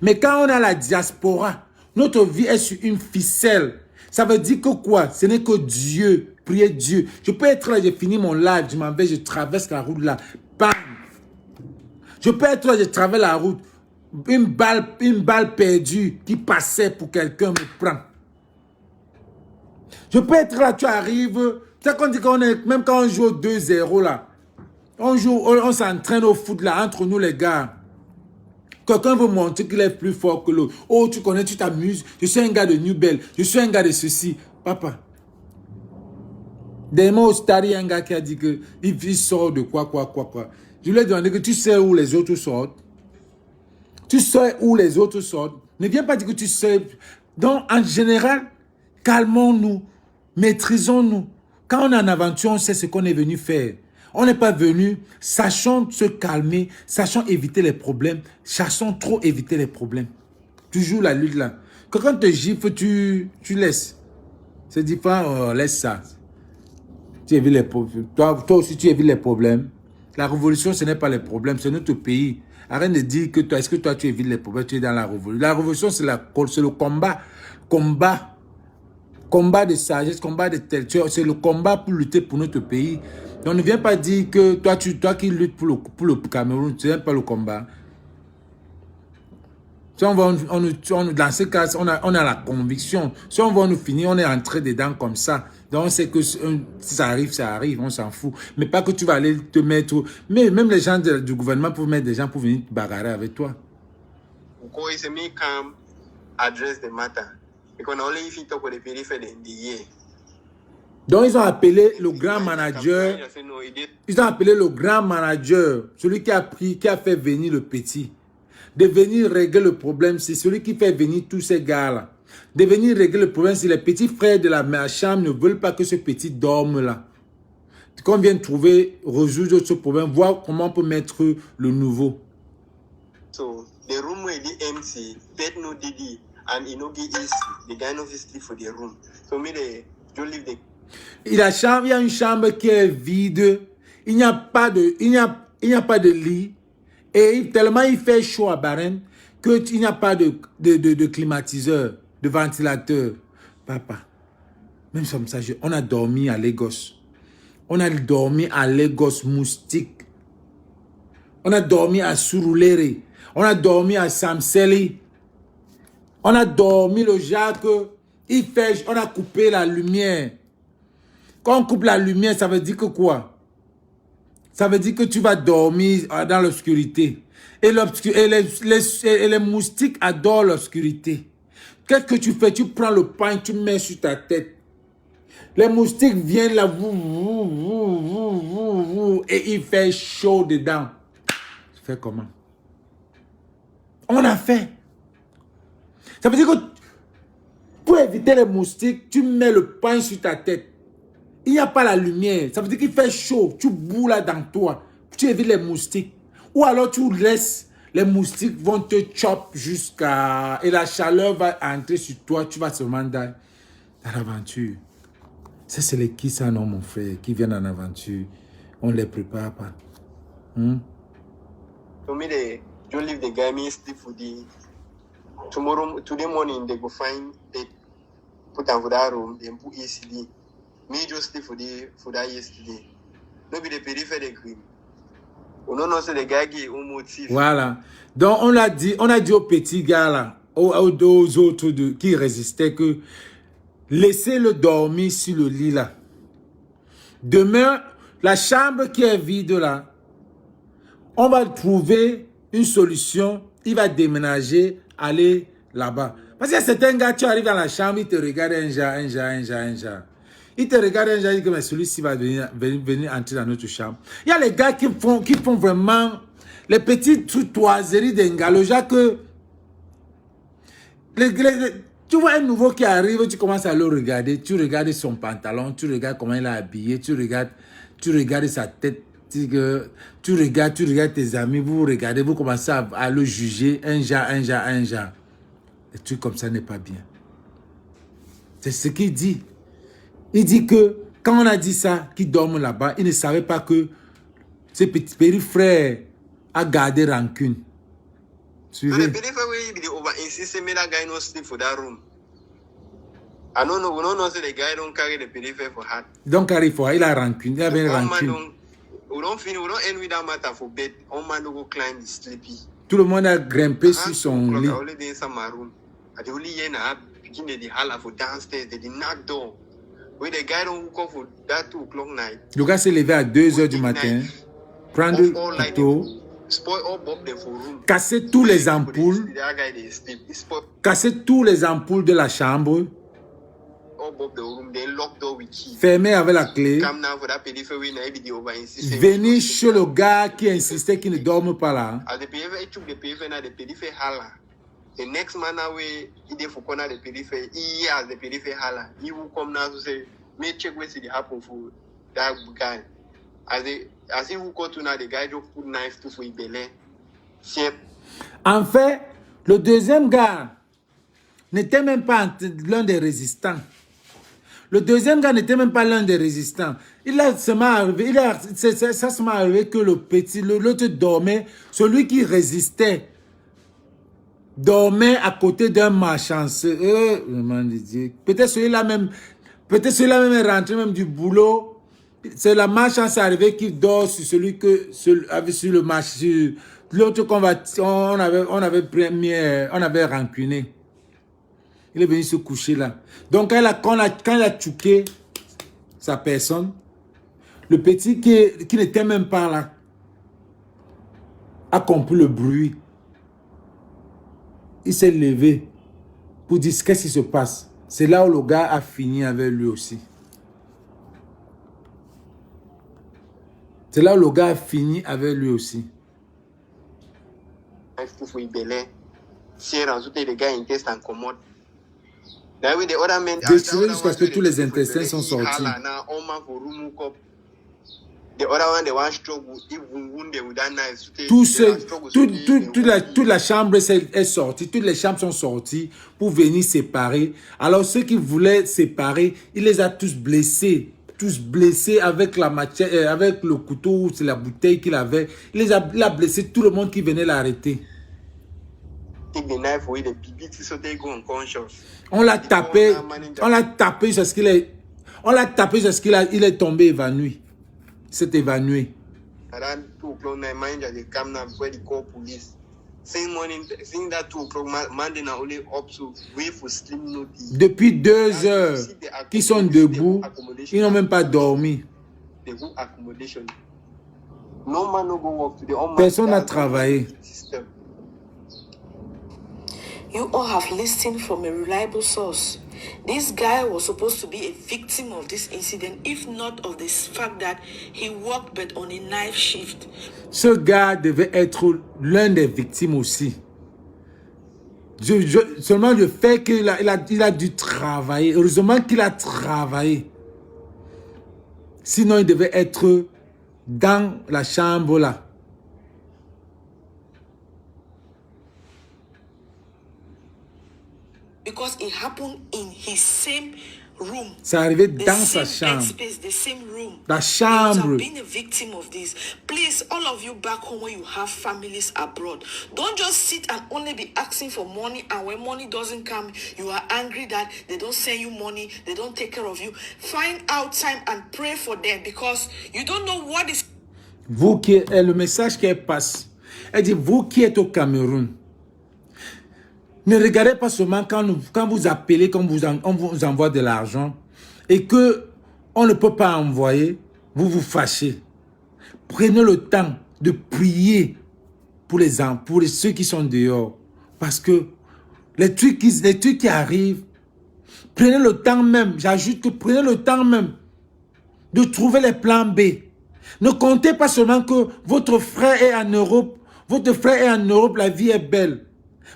Mais quand on est à la diaspora, notre vie est sur une ficelle. Ça veut dire que quoi? Ce n'est que Dieu. Priez Dieu. Je peux être là, j'ai fini mon live, je m'en vais, je traverse la route là. Bam! Je peux être là, je traverse la route. Une balle perdue qui passait pour quelqu'un me prend. Je peux être là, tu arrives. Tu sais qu'on dit qu'on est, même quand on joue au 2-0 là, on s'entraîne au foot là, entre nous les gars. Quelqu'un veut montrer qu'il est plus fort que l'autre. Oh, tu connais, tu t'amuses. Je suis un gars de New Bell. Je suis un gars de ceci. Papa. Des mots au stade, il y a un gars qui a dit que il sort de quoi. Je lui ai demandé que tu sais où les autres sortent. Tu sais où les autres sortent. Ne viens pas dire que tu sais. Donc, en général, calmons-nous. Maîtrisons-nous. Quand on est en aventure, on sait ce qu'on est venu faire. On n'est pas venu, sachant se calmer, sachant éviter les problèmes, sachant trop éviter les problèmes. Toujours la lutte là. Quand te gifle, tu laisses. C'est différent, laisse ça. Tu évites les problèmes. Toi aussi, tu évites les problèmes. La révolution, ce n'est pas les problèmes, c'est notre pays. Arrête de dire que toi, est-ce que toi, tu évites les problèmes, tu es dans la révolution. La révolution, c'est le combat. Combat de sagesse, combat de tel. C'est le combat pour lutter pour notre pays. Donc, ne viens pas dire que toi qui luttes pour le Cameroun, tu n'aimes pas le combat. Si on va, dans ce cas, on a la conviction. Si on va nous finir, on est entré dedans comme ça. Donc, on sait que si ça arrive, on s'en fout. Mais pas que tu vas aller te mettre... Mais même les gens du gouvernement peuvent mettre des gens pour venir te bagarrer avec toi. Pourquoi ils se mettent comme address the matter? Because only if you talk with the periphery in the year. Donc, ils ont appelé le grand manager. Ils ont appelé le grand manager, celui qui a fait venir le petit. De venir régler le problème, c'est celui qui fait venir tous ces gars-là. De venir régler le problème, si les petits frères de la chambre ne veulent pas que ce petit dorme là. Qu'on vienne trouver, résoudre ce problème, voir comment on peut mettre le nouveau. So, the room where the MC, pet no didi, and inogi is the guy no sleep for the room. So, me don't leave the... Il y a une chambre qui est vide. Il n'y a pas de lit. Et tellement il fait chaud à Bahreïn qu'il n'y a pas de climatiseur, de ventilateur. Papa, même comme ça, on a dormi à Lagos. On a dormi à Lagos Moustique. On a dormi à Surulere. On a dormi à Samseli. On a dormi le Jacques. On a coupé la lumière. Quand on coupe la lumière, ça veut dire que quoi? Ça veut dire que tu vas dormir dans l'obscurité. Et les moustiques adorent l'obscurité. Qu'est-ce que tu fais? Tu prends le pain, tu mets sur ta tête. Les moustiques viennent là, et il fait chaud dedans. Tu fais comment? On a fait. Ça veut dire que pour éviter les moustiques, tu mets le pain sur ta tête. Il n'y a pas la lumière. Ça veut dire qu'il fait chaud. Tu boules là dans toi. Tu évites les moustiques. Ou alors tu laisses, les moustiques vont te choper jusqu'à... Et la chaleur va entrer sur toi. Tu vas seulement dans l'aventure. Ça, c'est les qui ça, non, mon frère, qui viennent en aventure. On ne les prépare pas. So me, don't leave the guy, me sleep for the... Today morning, they go find, they put down for that room, they put ECD. Me just sleep for that yesterday. No be the periphery cream. On non c'est les gars qui ont motif. Voilà. Donc on a dit aux petits gars là, aux autres qui résistaient que laissez-le dormir sur le lit là. Demain, la chambre qui est vide là, on va trouver une solution. Il va déménager, aller là-bas. Parce que certains gars, tu arrives dans la chambre, ils te regardent un genre. Il te regarde un jour, il dit que celui-ci va venir entrer dans notre chambre. Il y a les gars qui font vraiment les petites toiseries d'Engaloja que... Tu vois un nouveau qui arrive, tu commences à le regarder. Tu regardes son pantalon, tu regardes comment il est habillé, tu regardes sa tête. tu regardes tes amis, vous regardez, vous commencez à le juger, un genre. Des trucs comme ça n'est pas bien. C'est ce qu'il dit. Il dit que quand on a dit ça, qu'il dorme là-bas, il ne savait pas que ce petit frère a gardé rancune. Suivez. The petit frère will over insist me that guy no sleep for that room. I don't know. We don't know say the guy don't carry the petit frère for heart. Donc, il a rancune. Il avait rancune. We don't end with that matter for bed. All man don't go climb the sleepy. Tout le monde a grimpé sur son lit. I only dey inside my room. I dey only hear na begin dey holler for downstairs. They dey knock door. When the guy don't hook up for that 2 o'clock night. Le gars s'est levé à 2 heures du matin. Prendre le couteau. Casser tous les ampoules. Casser tous les ampoules de la chambre. Fermer avec la clé. Venir chez le gars qui insistait qu'il ne dorme pas là. The next man away, he dey for corner the periphery. He has the periphery hala. He will come now to say, "May check what it happen for that guy." As he will go to now, the guy just put knife to for his belly. En fait, le deuxième gars n'était même pas l'un des résistants. Le deuxième gars n'était même pas l'un des résistants. Ça se m'est arrivé que le petit, l'autre dormait, celui qui résistait, dormait à côté d'un malchanceux. Peut-être celui-là même est rentré même du boulot. C'est la malchance arrivée qui dort sur celui que sur le marché. L'autre on avait rancuné. Il est venu se coucher là. Donc quand il a tchouqué sa personne, le petit qui n'était même pas là a compris le bruit. Il s'est levé pour dire qu'est-ce qui se passe. C'est là où le gars a fini avec lui aussi. C'est là où le gars a fini avec lui aussi. Déchiré jusqu'à ce que tous les intestins sont sortis. Toute la chambre est sortie, toutes les chambres sont sorties pour venir séparer. Alors ceux qui voulaient séparer, il les a tous blessés avec la matière, avec le couteau, c'est la bouteille qu'il avait. Il a blessé tout le monde qui venait l'arrêter. On l'a tapé jusqu'à ce qu'il est tombé évanoui. Il s'est évanoui. Depuis 2 heures qu'ils sont debout, ils n'ont même pas dormi. Personne n'a travaillé. You all have listened from a reliable source. This guy was supposed to be a victim of this incident, if not of the fact that he worked but on a night shift. Ce gars devait être l'un des victimes aussi. Seulement le fait qu'il a dû travailler. Heureusement qu'il a travaillé. Sinon, il devait être dans la chambre là. Because it happened in his same room. C'est arrivé dans sa chambre. The same room. La chambre. Being a victim of this. Please, all of you back home when you have families abroad, don't just sit and only be asking for money, and when money doesn't come, you are angry that they don't send you money, they don't take care of you. Find out time and pray for them, because you don't know what is. Vous qui êtes, le message qui passe, elle dit, vous qui êtes au Cameroun, ne regardez pas seulement quand vous appelez, quand on vous envoie de l'argent et que on ne peut pas envoyer, vous vous fâchez. Prenez le temps de prier pour ceux qui sont dehors. Parce que les trucs qui arrivent, prenez le temps même, j'ajoute que prenez le temps même de trouver les plans B. Ne comptez pas seulement que votre frère est en Europe, la vie est belle.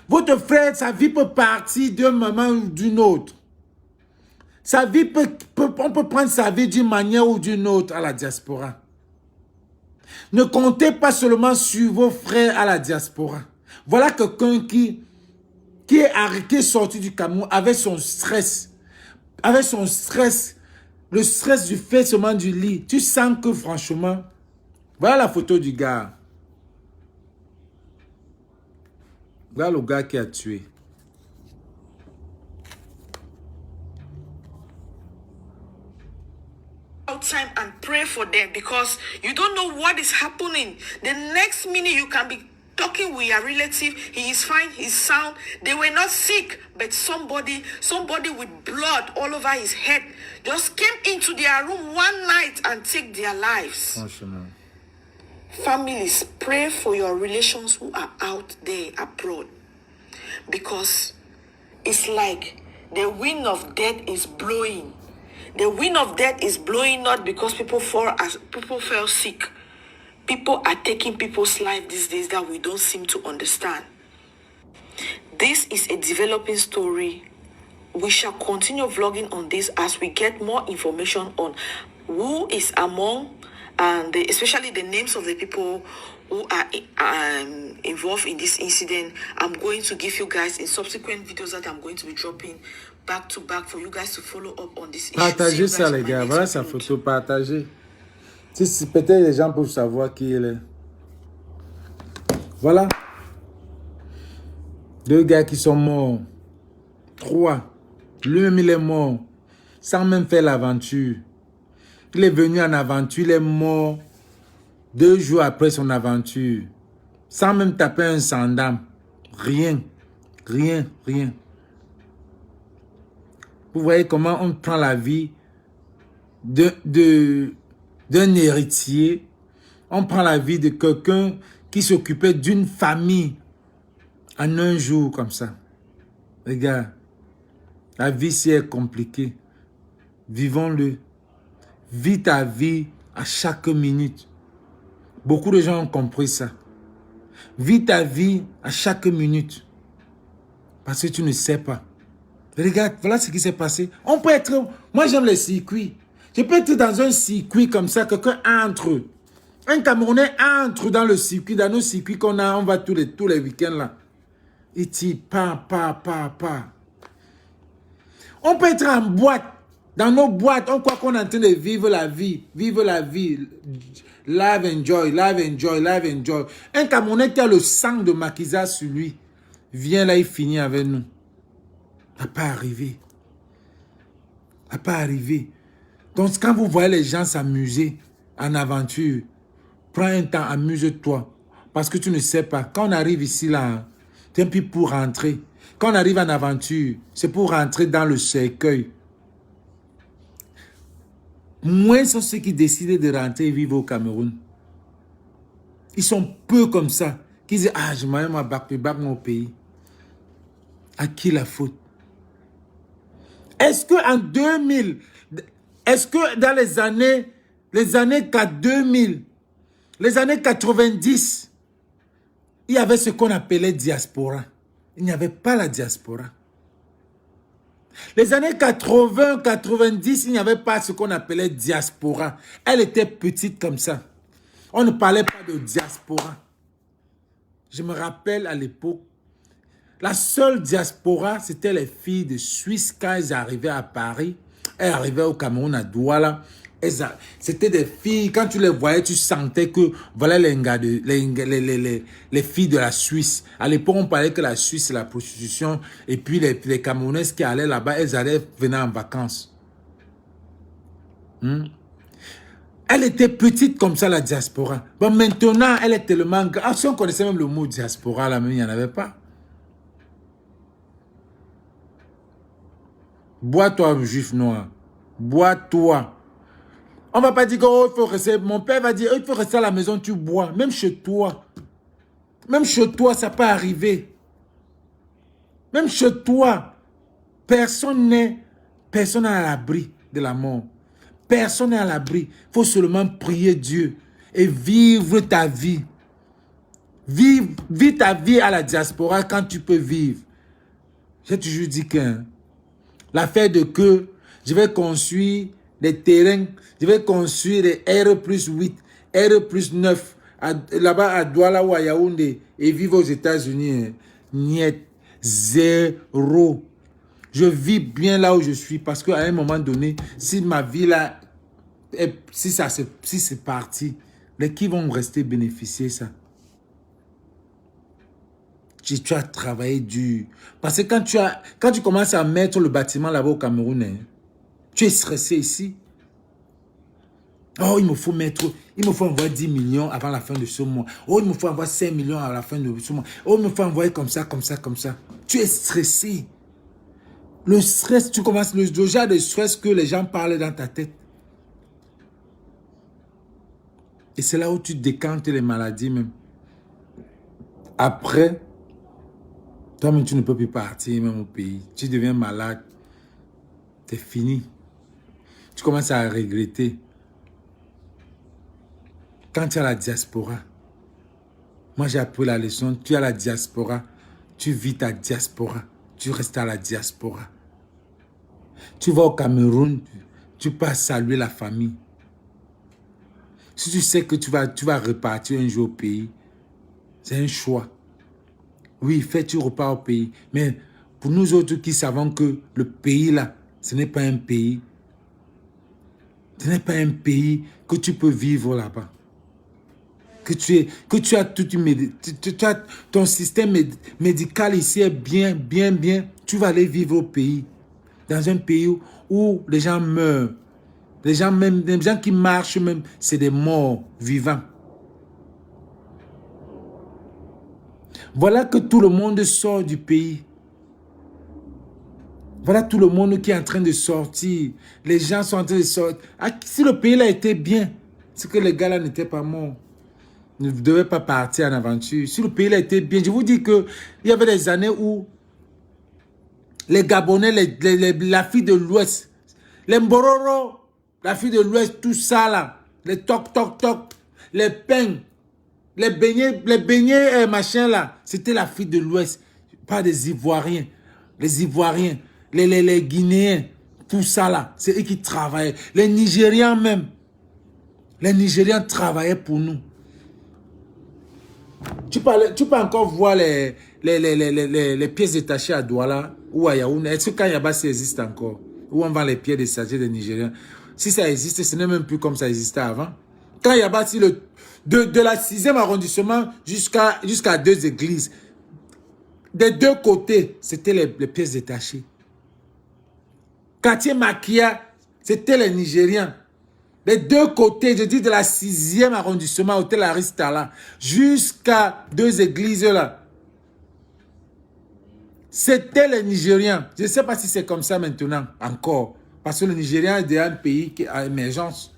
Votre frère, sa vie peut partir d'un moment ou d'une autre. Sa vie on peut prendre sa vie d'une manière ou d'une autre à la diaspora. Ne comptez pas seulement sur vos frères à la diaspora. Voilà quelqu'un qui est sorti du Cameroun avec son stress. Avec son stress. Le stress du fait seulement du lit. Tu sens que franchement... Voilà la photo du gars. Voilà le gars qui a tué. Time and pray for them, because you don't know what is happening. The next minute you can be talking with your relative, he is fine, he's sound. They were not sick, but somebody with blood all over his head just came into their room one night and take their lives. Franchement. Families, pray for your relations who are out there abroad, because it's like the wind of death is blowing. The wind of death is blowing not because people fell sick. People are taking people's life these days that we don't seem to understand. This is a developing story. We shall continue vlogging on this as we get more information on who is among, and especially the names of the people who are involved in this incident. I'm going to give you guys in subsequent videos that I'm going to be dropping back to back for you guys to follow up on this issue. Partagez ça les gars, voilà sa photo, partagez. Si peut-être les gens peuvent savoir qui il est. Voilà. 2 gars qui sont morts. 3. Lui-même il est mort. Sans même faire l'aventure. Il est venu en aventure, il est mort 2 jours après son aventure. Sans même taper un sandam. Rien. Rien. Rien. Vous voyez comment on prend la vie d'un héritier. On prend la vie de quelqu'un qui s'occupait d'une famille en un jour comme ça. Les gars, la vie si est compliquée. Vivons-le. Vis ta vie à chaque minute. Beaucoup de gens ont compris ça. Vis ta vie à chaque minute. Parce que tu ne sais pas. Regarde, voilà ce qui s'est passé. On peut être... Moi, j'aime les circuits. Je peux être dans un circuit comme ça, quelqu'un entre. Un Camerounais entre dans le circuit, dans nos circuits qu'on a, on va tous les week-ends là. Il tire, pas. On peut être en boîte. Dans nos boîtes, on croit qu'on est en train de vivre la vie. Vivre la vie. Live enjoy. Un Camerounais qui a le sang de Macky Sall sur lui, vient là, il finit avec nous. Ça n'a pas arrivé. Donc, quand vous voyez les gens s'amuser en aventure, prends un temps, amuse-toi. Parce que tu ne sais pas. Quand on arrive ici, là, c'est un peu pour rentrer. Quand on arrive en aventure, c'est pour rentrer dans le cercueil. Moins sont ceux qui décident de rentrer et vivre au Cameroun. Ils sont peu comme ça. Qui disent, je m'en vais à mon pays. À qui la faute? Est-ce que en 2000, est-ce que dans les années 2000, les années 90, il y avait ce qu'on appelait diaspora? Il n'y avait pas la diaspora. Les années 80, 90, il n'y avait pas ce qu'on appelait diaspora. Elle était petite comme ça. On ne parlait pas de diaspora. Je me rappelle à l'époque, la seule diaspora, c'était les filles de Suisse quand elles arrivaient à Paris. Elles arrivaient au Cameroun, à Douala. C'était des filles, quand tu les voyais, tu sentais que voilà les filles de la Suisse. À l'époque, on parlait que la Suisse, c'est la prostitution. Et puis les Camerounaises qui allaient là-bas, elles venaient en vacances. Elle était petite comme ça, la diaspora. Bon, maintenant, elle est tellement grande. Si on connaissait même le mot diaspora, là, même, il n'y en avait pas. Bois-toi, juif noir. Bois-toi. On ne va pas dire qu'il faut rester. Mon père va dire, il faut rester à la maison, tu bois. Même chez toi. Même chez toi, ça peut arriver. Même chez toi. Personne n'est à l'abri de la mort. Personne n'est à l'abri. Il faut seulement prier Dieu et vivre ta vie. Vis ta vie à la diaspora quand tu peux vivre. J'ai toujours dit que l'affaire de que je vais construire des terrains, je vais construire des R+8 R+9, là-bas à Douala ou à Yaoundé, et vivre aux États-Unis, niet, zéro. Je vis bien là où je suis parce qu'à un moment donné, si ma vie là, si c'est parti, les qui vont rester bénéficier ça? Tu as travaillé dur. Parce que quand tu commences à mettre le bâtiment là-bas au Cameroun, hein, tu es stressé ici. Oh, il me faut envoyer 10 millions avant la fin de ce mois. Oh, il me faut envoyer 5 millions à la fin de ce mois. Oh, il me faut envoyer comme ça, comme ça, comme ça. Tu es stressé. Le stress, tu commences, le genre de stress que les gens parlent dans ta tête. Et c'est là où tu décantes les maladies même. Après, toi-même, tu ne peux plus partir même au pays. Tu deviens malade. C'est fini. Tu commences à regretter. Quand tu as la diaspora, moi j'ai appris la leçon, tu as la diaspora, tu vis ta diaspora, tu restes à la diaspora. Tu vas au Cameroun, tu passes saluer la famille. Si tu sais que tu vas repartir un jour au pays, c'est un choix. Oui, tu repars au pays. Mais pour nous autres qui savons que le pays là, ce n'est pas un pays. Ce n'est pas un pays que tu peux vivre là-bas. Que tu as toute ton système médical ici est bien. Tu vas aller vivre au pays. Dans un pays où les gens meurent. Les gens qui marchent même, c'est des morts vivants. Voilà que tout le monde sort du pays. Voilà tout le monde qui est en train de sortir. Les gens sont en train de sortir. Ah, si le pays là était bien, c'est que les gars là n'étaient pas morts. Ne devaient pas partir en aventure. Si le pays là était bien, je vous dis que il y avait des années où les Gabonais, la fille de l'Ouest, les Mbororo, la fille de l'Ouest, tout ça là, les toc, les peignes, les beignets machin là, c'était la fille de l'Ouest, pas des Ivoiriens. Les Ivoiriens, les Guinéens, tout ça là, c'est eux qui travaillaient. Les Nigérians même, les Nigérians travaillaient pour nous. Tu peux encore voir les pièces détachées à Douala ou à Yaoundé. Est-ce que quand Yaba, ça existe encore? Où on vend les pièces détachées des Nigériens? Si ça existe, ce n'est même plus comme ça existait avant. Quand Yaba, si de la 6e arrondissement jusqu'à 2 églises, des deux côtés, c'était les pièces détachées. Quartier Makia, c'était les Nigériens. Les deux côtés, je dis de la 6e arrondissement, hôtel Aristala, jusqu'à 2 églises là. C'était les Nigériens. Je ne sais pas si c'est comme ça maintenant, encore. Parce que le Nigérien est déjà un pays qui a émergence.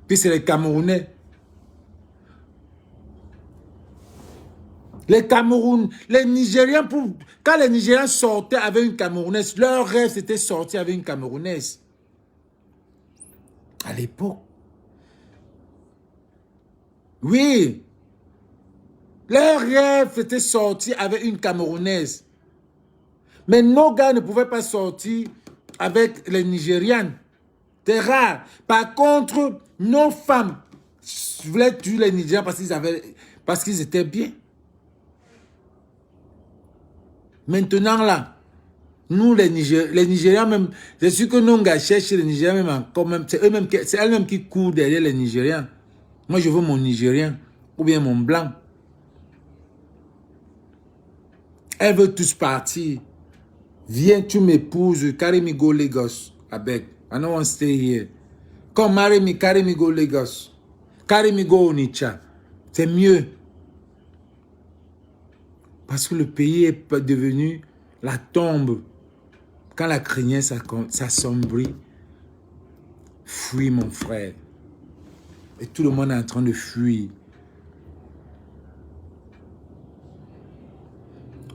Puis c'est les Camerounais. Les Camerounais, les Nigériens, quand les Nigériens sortaient avec une Camerounaise, leur rêve c'était sortir avec une Camerounaise. À l'époque. Oui. Leur rêve c'était sortir avec une Camerounaise. Mais nos gars ne pouvaient pas sortir avec les Nigérianes. C'est rare. Par contre, nos femmes voulaient tuer les Nigériens parce qu'ils étaient bien. Maintenant là, nous les Nigériens même, c'est sûr que nos gars cherchent les Nigériens même encore même, c'est elles-mêmes qui courent derrière les Nigériens. Moi je veux mon Nigérien ou bien mon blanc. Elles veulent tous partir. Viens, tu m'épouses, carry me go Lagos. I beg. I don't want to stay here. Come marry me, carry me go Lagos. Carry me go Onitsha. C'est mieux. Parce que le pays est devenu la tombe. Quand la crinière s'assombrit, fuis mon frère. Et tout le monde est en train de fuir.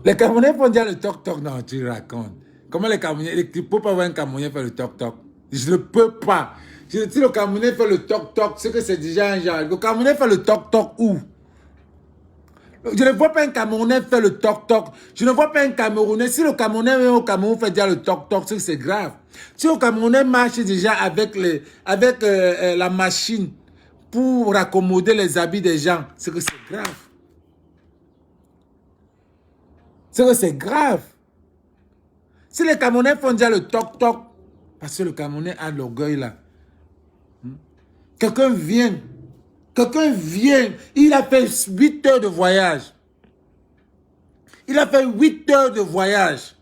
Les Camerounais font dire le toc-toc, non, tu racontes. Comment les Camerounais, tu ne peux pas voir un Camerounais faire le toc-toc. Je ne peux pas. Si le Camerounais fait le toc-toc, c'est que c'est déjà un genre. Le Camerounais fait le toc-toc où? Je ne vois pas un Camerounais faire le toc-toc. Je ne vois pas un Camerounais. Si le Camerounais au Cameroun fait dire le toc-toc, c'est que c'est grave. Si le Camerounais marche déjà avec la machine pour raccommoder les habits des gens. C'est que c'est grave. C'est que c'est grave. Si les Camerounais font déjà le toc-toc, parce que le Camerounais a l'orgueil là. Quelqu'un vient, il a fait 8 heures de voyage. Il a fait 8 heures de voyage.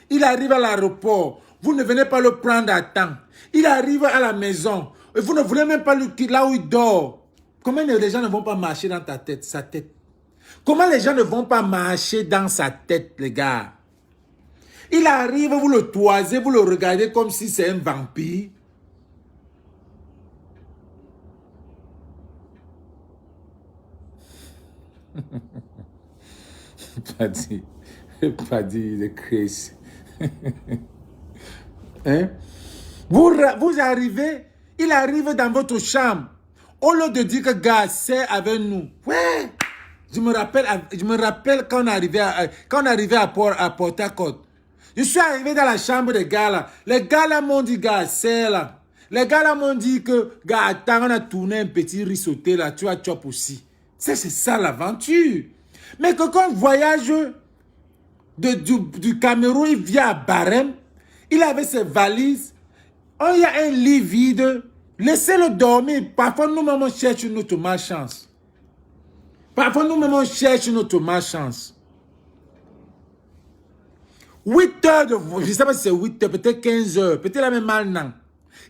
Il arrive à l'aéroport. Vous ne venez pas le prendre à temps. Il arrive à la maison. Et vous ne voulez même pas le quitter là où il dort. Comment les gens ne vont pas marcher dans ta tête, sa tête? Comment les gens ne vont pas marcher dans sa tête, les gars? Il arrive, vous le toisez, vous le regardez comme si c'est un vampire. Pas dit de Chris. Hein? Vous arrivez, il arrive dans votre chambre. Au lieu de dire que gars, c'est avec nous. Ouais. Je me rappelle quand on arrivait à Port-à-Côte. Je suis arrivé dans la chambre des gars là. Les gars là m'ont dit, gars, c'est là. Les gars là m'ont dit que, gars, attends, on a tourné un petit riz sauté là, tu as chop aussi. C'est ça l'aventure. Mais quand on voyage du Cameroun, il vient à Barème, il avait ses valises, il y a un lit vide, laissez-le dormir. Parfois, nous-mêmes, on cherche notre malchance. Parfois, nous-mêmes, on cherche notre malchance. 8 heures de voyage, je ne sais pas si c'est 8 heures, peut-être 15 heures, peut-être la même maintenant.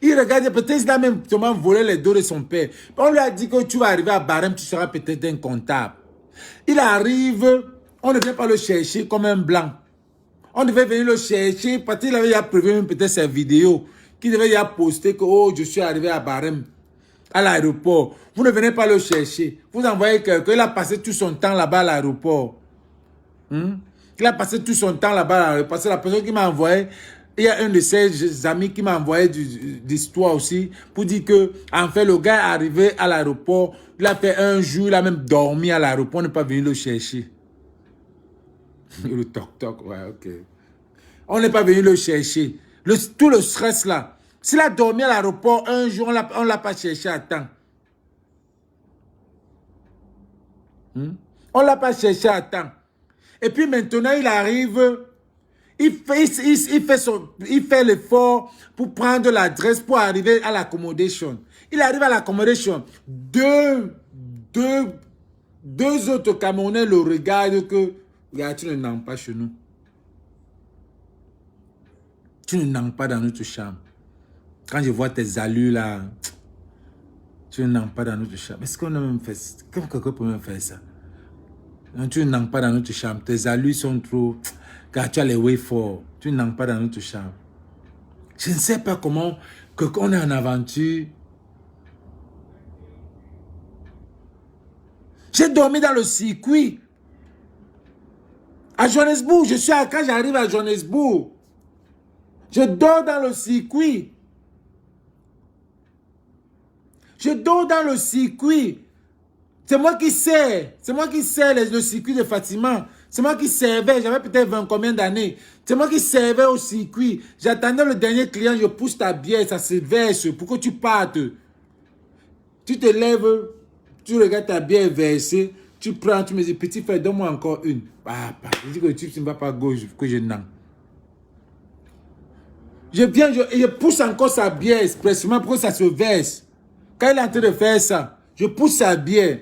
Il regarde, peut-être il a même volé les dos de son père. On lui a dit que tu vas arriver à Barème, tu seras peut-être un comptable. Il arrive, on ne vient pas le chercher comme un blanc. On devait venir le chercher, parce qu'il avait prévu peut-être ses vidéos, qu'il devait y poster que oh, je suis arrivé à Barème, à l'aéroport. Vous ne venez pas le chercher. Vous envoyez quelqu'un, il a passé tout son temps là-bas à l'aéroport. Il a passé tout son temps là-bas, parce que la personne qui m'a envoyé, il y a un de ses amis qui m'a envoyé d'histoire aussi, pour dire que, en fait, le gars est arrivé à l'aéroport, il a fait un jour, il a même dormi à l'aéroport, on n'est pas venu le chercher. Le toc-toc, ouais, ok. On n'est pas venu le chercher. Tout le stress là. S'il a dormi à l'aéroport un jour, on ne l'a pas cherché à temps. On ne l'a pas cherché à temps. Et puis maintenant, il arrive, il fait l'effort pour prendre l'adresse pour arriver à l'accommodation. Il arrive à l'accommodation. Deux autres Camerounais le regardent que, regarde, tu ne nangs pas chez nous. Tu ne nangs pas dans notre chambre. Quand je vois tes allures là, tu ne nangs pas dans notre chambre. Est-ce qu'on a même fait ça? Comment quelqu'un peut même faire ça? Non, tu ne nangs pas dans notre chambre. Tes allures sont trop... Car tu as les way forts. Tu ne nangs pas dans notre chambre. Je ne sais pas comment qu'on est en aventure. J'ai dormi dans le circuit. À Johannesburg, quand j'arrive à Johannesburg, je dors dans le circuit. Je dors dans le circuit. C'est moi qui sais. C'est moi qui sais le circuit de Fatima. C'est moi qui servais. J'avais peut-être 20 combien d'années. C'est moi qui servais au circuit. J'attendais le dernier client. Je pousse ta bière. Ça se verse pour que tu partes. Tu te lèves. Tu regardes ta bière versée. Tu prends. Tu me dis, petit frère, donne-moi encore une. Je dis que tu ne vas pas à gauche. Que je n'en. Je viens. Je pousse encore sa bière expressément pour que ça se verse. Quand il est en train de faire ça, je pousse sa bière.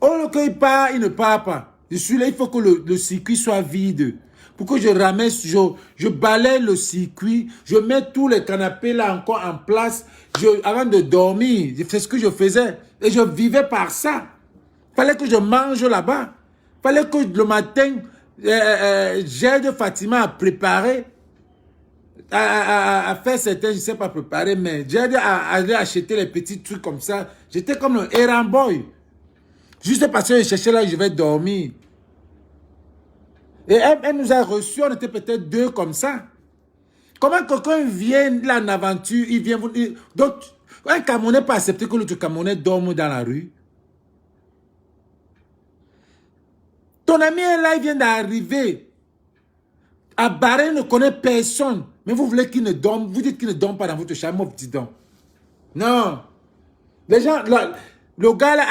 Au lieu qu'il part, il ne part pas. Je suis là, il faut que le circuit soit vide. Pour que je ramasse, je balaye le circuit, je mets tous les canapés là encore en place. Avant de dormir, c'est ce que je faisais. Et je vivais par ça. Fallait que je mange là-bas. Fallait que le matin, j'aide Fatima à préparer. À faire certains, je ne sais pas préparer, mais j'ai à aller acheter les petits trucs comme ça. J'étais comme un errand boy. Juste parce que je cherchais là où je vais dormir. Et elle nous a reçus, on était peut-être 2 comme ça. Comment quelqu'un vient là en aventure, il vient vous dire... Donc, un Camerounais peut accepter que l'autre Camerounais dorme dans la rue. Ton ami est là, il vient d'arriver. À Barème, il ne connaît personne. Mais vous voulez qu'il ne dorme, vous dites qu'il ne dorme pas dans votre chambre, mon petit don. Non. Les gens, le gars là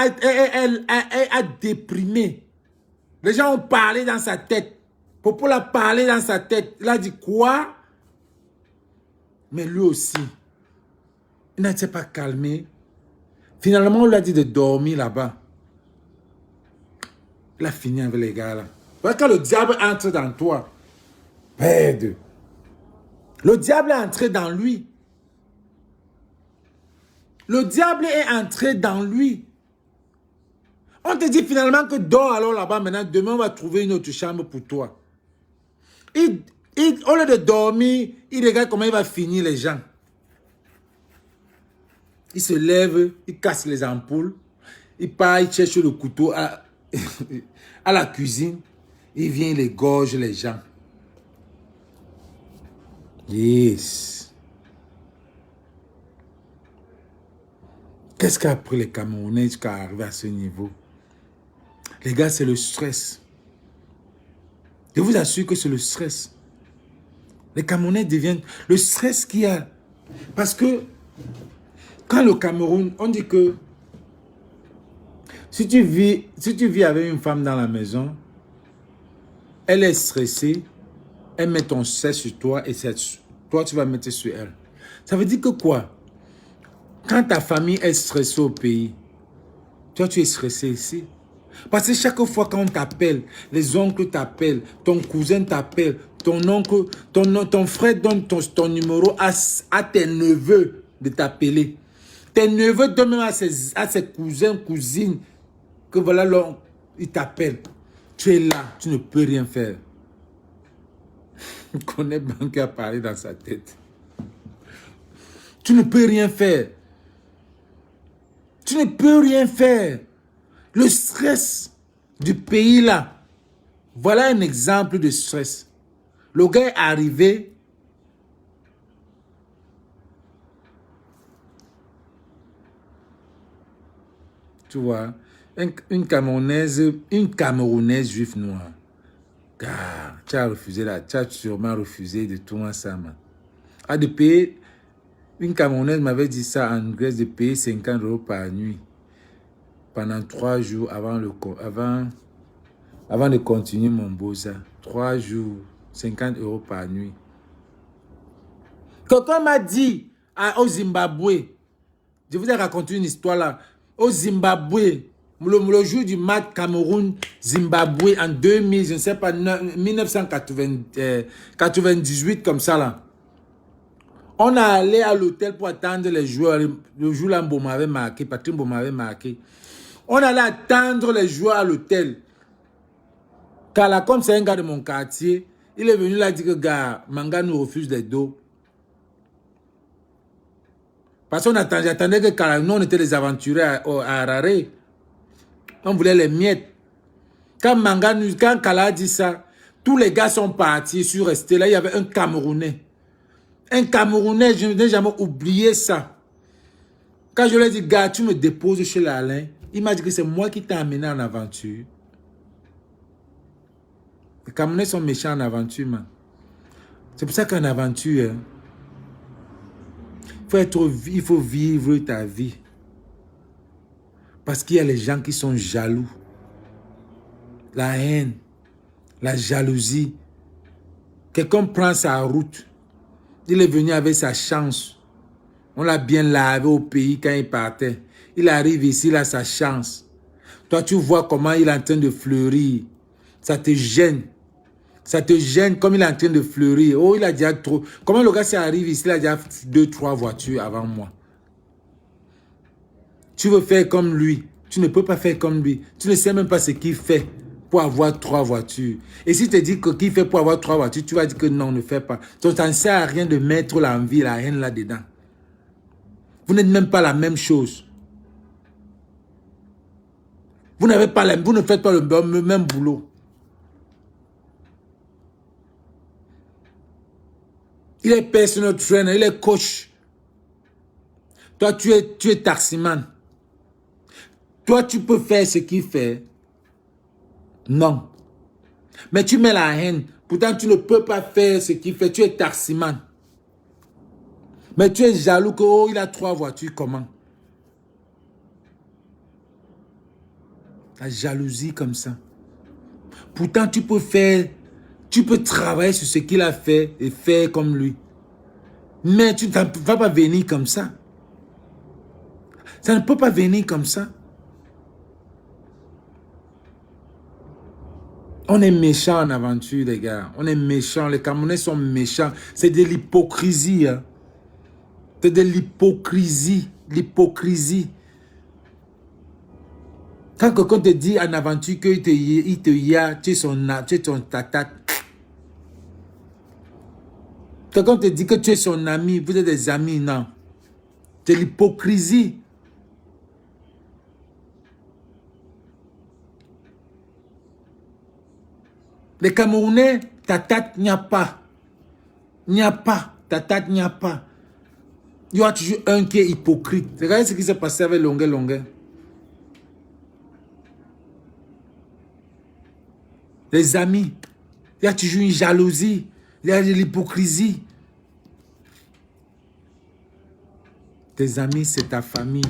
a déprimé. Les gens ont parlé dans sa tête. Popo l'a parlé dans sa tête. Il a dit quoi? Mais lui aussi, il n'était pas calmé. Finalement, on lui a dit de dormir là-bas. Il a fini avec les gars là. Parce que quand le diable entre dans toi, perde. Le diable est entré dans lui. Le diable est entré dans lui. On te dit finalement que dors alors là-bas maintenant. Demain, on va trouver une autre chambre pour toi. Au lieu de dormir, il regarde comment il va finir les gens. Il se lève, il casse les ampoules. Il part, il cherche le couteau à la cuisine. Il vient, il égorge les gens. Yes. Qu'est-ce qu'a pris les Camerounais jusqu'à arriver à ce niveau? Les gars, c'est le stress. Je vous assure que c'est le stress. Les Camerounais deviennent... Le stress qu'il y a. Parce que quand le Cameroun, on dit que si tu vis avec une femme dans la maison, elle est stressée, elle met ton stress sur toi et toi, tu vas mettre sur elle. Ça veut dire que quoi? Quand ta famille est stressée au pays, toi, tu es stressé ici. Parce que chaque fois qu'on t'appelle, les oncles t'appellent, ton cousin t'appelle, ton oncle, ton frère donne ton numéro à tes neveux de t'appeler. Tes neveux donnent même à ses cousins, cousines, que voilà, ils t'appellent. Tu es là, tu ne peux rien faire. Je connais Banque qui a parlé dans sa tête. Tu ne peux rien faire. Tu ne peux rien faire. Le stress du pays là. Voilà un exemple de stress. Le gars est arrivé. Tu vois, une Camerounaise juive noire. Car tu as refusé là, tu as sûrement refusé de tout ensemble. À de payer, une Camerounaise m'avait dit ça en Grèce, de payer 50 € par nuit pendant 3 jours avant de continuer mon beau-ça. 3 jours, 50 € par nuit. Quelqu'un m'a dit au Zimbabwe, je vous ai raconté une histoire là, au Zimbabwe, le jour du match Cameroun-Zimbabwe en 2000, je ne sais pas, 1998 comme ça là. On est allé à l'hôtel pour attendre les joueurs. Le jour là, Mbo m'avait marqué, Patrick Mbo m'avait marqué. On allait attendre les joueurs à l'hôtel. Car là, comme c'est un gars de mon quartier, il est venu là dire que gars, Manga nous refuse les dos. Parce qu'on attendait que nous, on était les aventuriers à Harare. On voulait les miettes. Quand Kala a dit ça, tous les gars sont partis, je suis resté là, il y avait un Camerounais. Un Camerounais, je n'ai jamais oublié ça. Quand je lui ai dit, gars, tu me déposes chez l'Alain, il m'a dit que c'est moi qui t'ai amené en aventure. Les Camerounais sont méchants en aventure, man. C'est pour ça qu'en aventure, il faut vivre ta vie. Parce qu'il y a les gens qui sont jaloux. La haine, la jalousie. Quelqu'un prend sa route. Il est venu avec sa chance. On l'a bien lavé au pays quand il partait. Il arrive ici, il a sa chance. Toi, tu vois comment il est en train de fleurir. Ça te gêne. Ça te gêne comme il est en train de fleurir. Oh, il a déjà trop. Comment le gars s'est arrivé ici, il a déjà 2-3 voitures avant moi. Tu veux faire comme lui. Tu ne peux pas faire comme lui. Tu ne sais même pas ce qu'il fait pour avoir 3 voitures. Et si tu te dis qu'il fait pour avoir 3 voitures, tu vas dire que non, ne fais pas. Donc, ça ne sert à rien de mettre l'envie, la haine là-dedans. Vous n'êtes même pas la même chose. Vous ne faites pas le même boulot. Il est personal trainer, il est coach. Toi, tu es taximan. Toi, tu peux faire ce qu'il fait. Non. Mais tu mets la haine. Pourtant, tu ne peux pas faire ce qu'il fait. Tu es taximan. Mais tu es jaloux que, oh, il a 3 voitures. Comment? La jalousie comme ça. Pourtant, tu peux travailler sur ce qu'il a fait et faire comme lui. Mais tu ne vas pas venir comme ça. Ça ne peut pas venir comme ça. On est méchants en aventure, les gars. On est méchants. Les Camerounais sont méchants. C'est de l'hypocrisie. Hein. C'est de l'hypocrisie. L'hypocrisie. Quand quelqu'un te dit en aventure qu'il te y a, tu es son tata. Quelqu'un te dit que tu es son ami, vous êtes des amis, non. C'est l'hypocrisie. Les Camerounais, tata, il n'y a pas. Il n'y a pas. Tata, il n'y a pas. Il y a toujours un qui est hypocrite. Regardez ce qui s'est passé avec Longuet. Les amis, il y a toujours une jalousie, il y a de l'hypocrisie. Tes amis, c'est ta famille.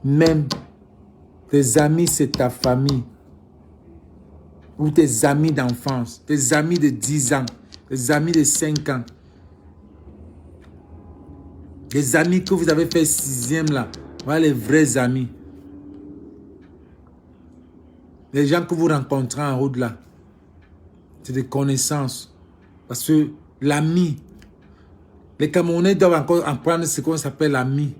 Même tes amis, c'est ta famille. Ou tes amis d'enfance, tes amis de 10 ans, tes amis de 5 ans. Les amis que vous avez fait 6e là, voilà les vrais amis. Les gens que vous rencontrez en route là, c'est des connaissances. Parce que l'ami, les Camerounais doivent encore apprendre ce qu'on s'appelle l'ami.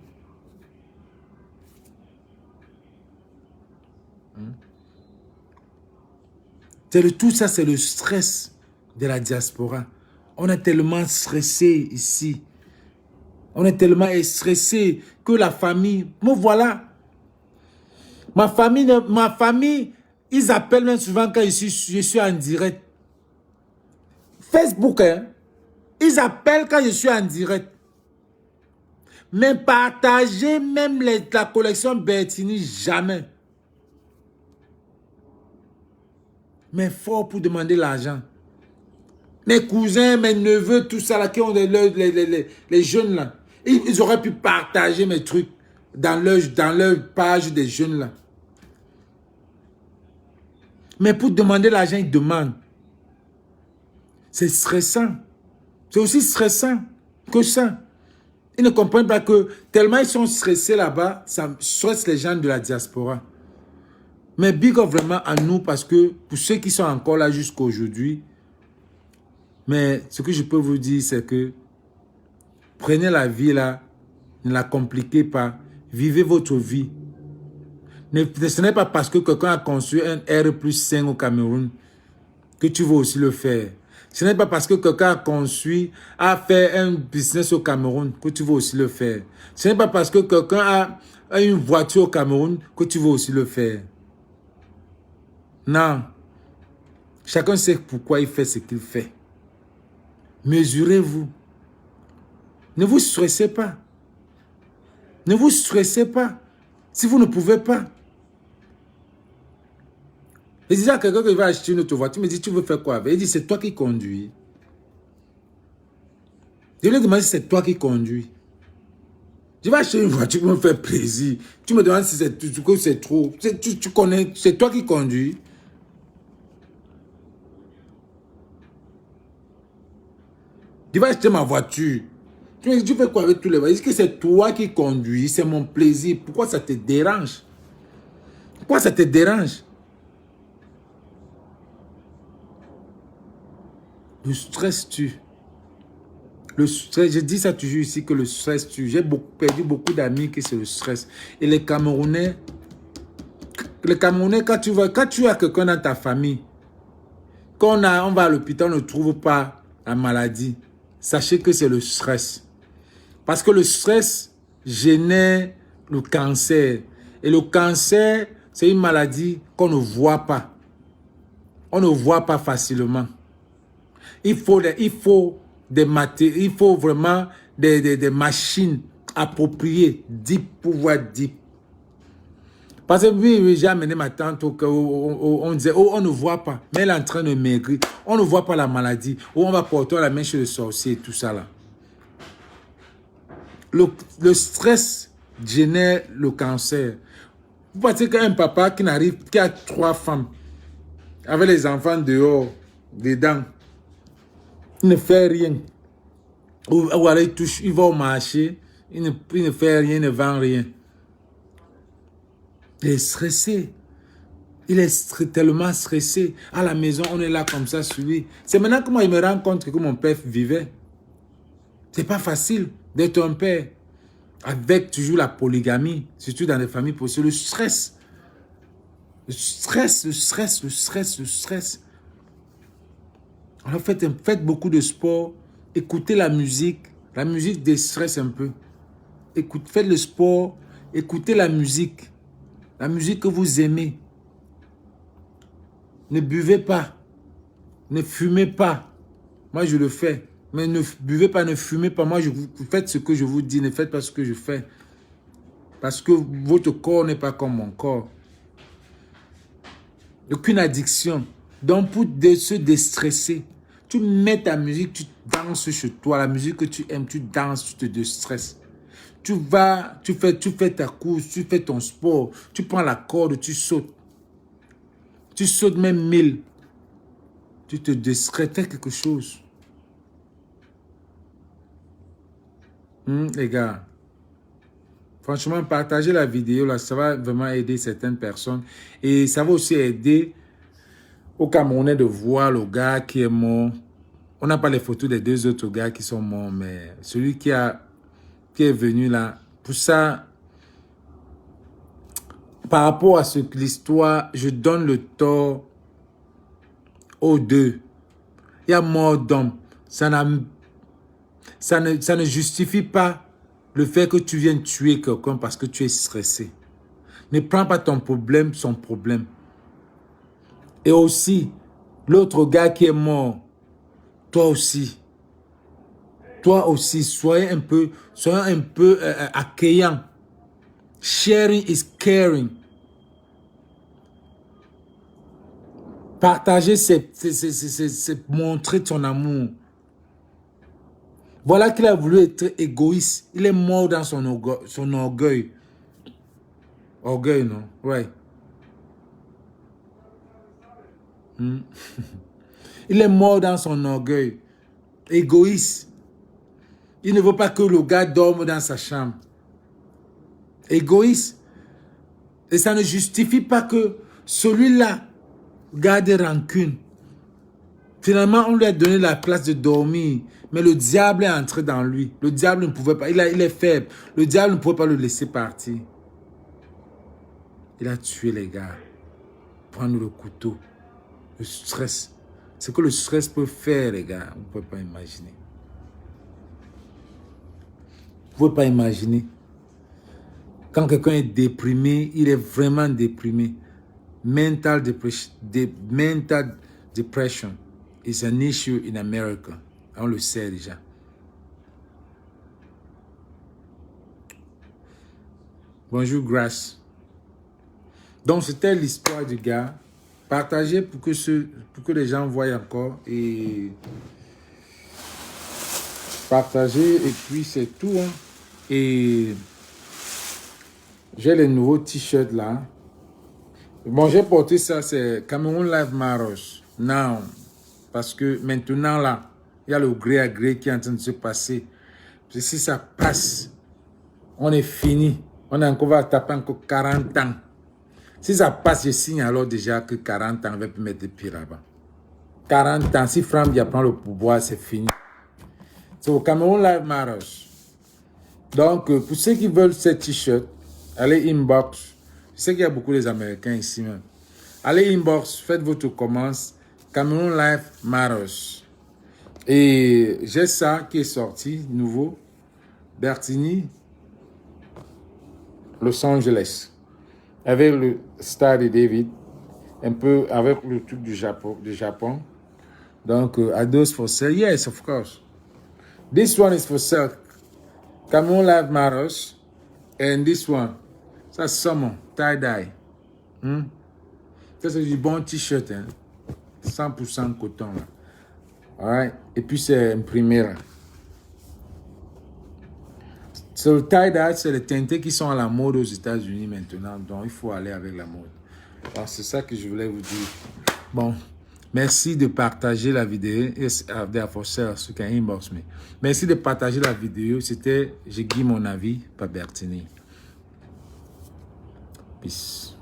Tout ça, c'est le stress de la diaspora. On est tellement stressé ici. On est tellement stressé que la famille... Me voilà. Ma famille, ils appellent même souvent quand je suis en direct. Facebook, hein. Ils appellent quand je suis en direct. Mais partager même la collection Bertini, jamais. Mais fort pour demander l'argent. Mes cousins, mes neveux, tout ça là, qui ont les jeunes là. Ils auraient pu partager mes trucs dans leur page des jeunes là. Mais pour demander l'argent, ils demandent. C'est stressant. C'est aussi stressant que ça. Ils ne comprennent pas que tellement ils sont stressés là-bas, ça stresse les gens de la diaspora. Mais big up vraiment à nous parce que pour ceux qui sont encore là jusqu'à aujourd'hui, mais ce que je peux vous dire, c'est que prenez la vie là, ne la compliquez pas, vivez votre vie. Ce n'est pas parce que quelqu'un a construit un R+5 au Cameroun que tu veux aussi le faire. Ce n'est pas parce que quelqu'un a fait un business au Cameroun que tu veux aussi le faire. Ce n'est pas parce que quelqu'un a une voiture au Cameroun que tu veux aussi le faire. Non. Chacun sait pourquoi il fait ce qu'il fait. Mesurez-vous. Ne vous stressez pas. Ne vous stressez pas. Si vous ne pouvez pas. Et disais à quelqu'un qui va acheter une autre voiture, il me dit, tu veux faire quoi avec? Il dit, c'est toi qui conduis. Je lui ai demandé si c'est toi qui conduis. Je vais acheter une voiture pour me faire plaisir. Tu me demandes si c'est trop. Tu connais, c'est toi qui conduis. Je vais acheter ma voiture. Tu me dis, tu fais quoi avec tous les voitures? Est-ce que c'est toi qui conduis? C'est mon plaisir. Pourquoi ça te dérange? Pourquoi ça te dérange? Le stress tue. Le stress, je dis ça toujours ici que le stress tue. J'ai perdu beaucoup d'amis qui c'est le stress. Et les Camerounais, quand tu as quelqu'un dans ta famille, quand on va à l'hôpital, on ne trouve pas la maladie. Sachez que c'est le stress. Parce que le stress génère le cancer. Et le cancer, c'est une maladie qu'on ne voit pas. On ne voit pas facilement. Il faut vraiment des machines appropriées, deep, pouvoir deep. Parce que oui, j'ai amené ma tante on disait, oh, on ne voit pas, mais elle est en train de maigrir. On ne voit pas la maladie. Oh, on va porter la main chez le sorcier et tout ça là. Le stress génère le cancer. Vous pensez qu'un papa qui a 3 femmes, avec les enfants dehors, dedans, il ne fait rien. Ou alors il va au marché, il ne fait rien, il ne vend rien. Il est stressé. Il est tellement stressé. À la maison, on est là comme ça sur lui. C'est maintenant que moi, il me rend compte que mon père vivait. C'est pas facile d'être un père. Avec toujours la polygamie, surtout dans les familles possibles. Le stress. Le stress, le stress, le stress, le stress. Alors faites beaucoup de sport. Écoutez la musique. La musique déstresse un peu. Faites le sport. Écoutez la musique. La musique que vous aimez. Ne buvez pas. Ne fumez pas. Moi, je le fais. Mais ne buvez pas, ne fumez pas. Moi, faites ce que je vous dis. Ne faites pas ce que je fais. Parce que votre corps n'est pas comme mon corps. Aucune addiction. Donc, pour se déstresser, tu mets ta musique, tu danses chez toi. La musique que tu aimes, tu danses, tu te déstresses. Tu fais ta course, tu fais ton sport. Tu prends la corde, tu sautes. Tu sautes même 1000. Tu te distrais, fais quelque chose. Les gars, franchement, partagez la vidéo, là, ça va vraiment aider certaines personnes. Et ça va aussi aider aux Camerounais de voir le gars qui est mort. On n'a pas les photos des 2 autres gars qui sont morts, mais celui qui est venu là, pour ça, par rapport à l'histoire, je donne le tort aux 2. Il y a mort d'homme. Ça ne justifie pas le fait que tu viennes tuer quelqu'un parce que tu es stressé. Ne prends pas ton problème, son problème. Et aussi, l'autre gars qui est mort, toi aussi, soyez un peu accueillant. Sharing is caring. Partager, c'est montrer ton amour. Voilà qu'il a voulu être égoïste. Il est mort dans son orgueil. Orgueil, non? Ouais. Il est mort dans son orgueil. Égoïste. Il ne veut pas que le gars dorme dans sa chambre. Égoïste. Et ça ne justifie pas que celui-là garde rancune. Finalement, on lui a donné la place de dormir. Mais le diable est entré dans lui. Le diable ne pouvait pas. Il est faible. Le diable ne pouvait pas le laisser partir. Il a tué les gars. Prendre le couteau. Le stress. Ce que le stress peut faire, les gars, on ne peut pas imaginer. Vous ne pouvez pas imaginer. Quand quelqu'un est déprimé, il est vraiment déprimé. Mental depression is an issue in America. On le sait déjà. Bonjour, Grace. Donc, c'était l'histoire du gars. Partagez pour que les gens voient encore. Et partagez. Et puis, c'est tout. Hein. Et j'ai les nouveaux t-shirts là. Bon, j'ai porté ça, c'est Cameroon Life Matters. Now. Parce que maintenant là, il y a le gré à gré qui est en train de se passer. Si ça passe, on est fini. On va taper encore 40 ans. Si ça passe, je signe alors déjà que 40 ans, on va plus mettre des pieds là-bas. 40 ans, si Franck prend le pouvoir, c'est fini. C'est au Cameroon Life Matters. Donc, pour ceux qui veulent ces t-shirts, allez inbox. Je sais qu'il y a beaucoup d'Américains ici même. Allez inbox, faites votre commande. Cameroon Life Matters. Et j'ai ça qui est sorti, nouveau. Bertini, Los Angeles. Avec le Star de David. Un peu avec le truc du Japon. Donc, Ados for sale. Yes, of course. This one is for sale. Cameroon Life Matters. And this one. Ça, summer. Tie-dye. Ça, c'est du bon t-shirt. Hein? 100% coton. Là. Alright. Et puis, c'est imprimé. Là. C'est le tie-dye, c'est les teintés qui sont à la mode aux États-Unis maintenant. Donc, il faut aller avec la mode. Alors, c'est ça que je voulais vous dire. Bon, merci de partager la vidéo. Merci de partager la vidéo. C'était, j'ai dit mon avis, pas Bertini. Peace.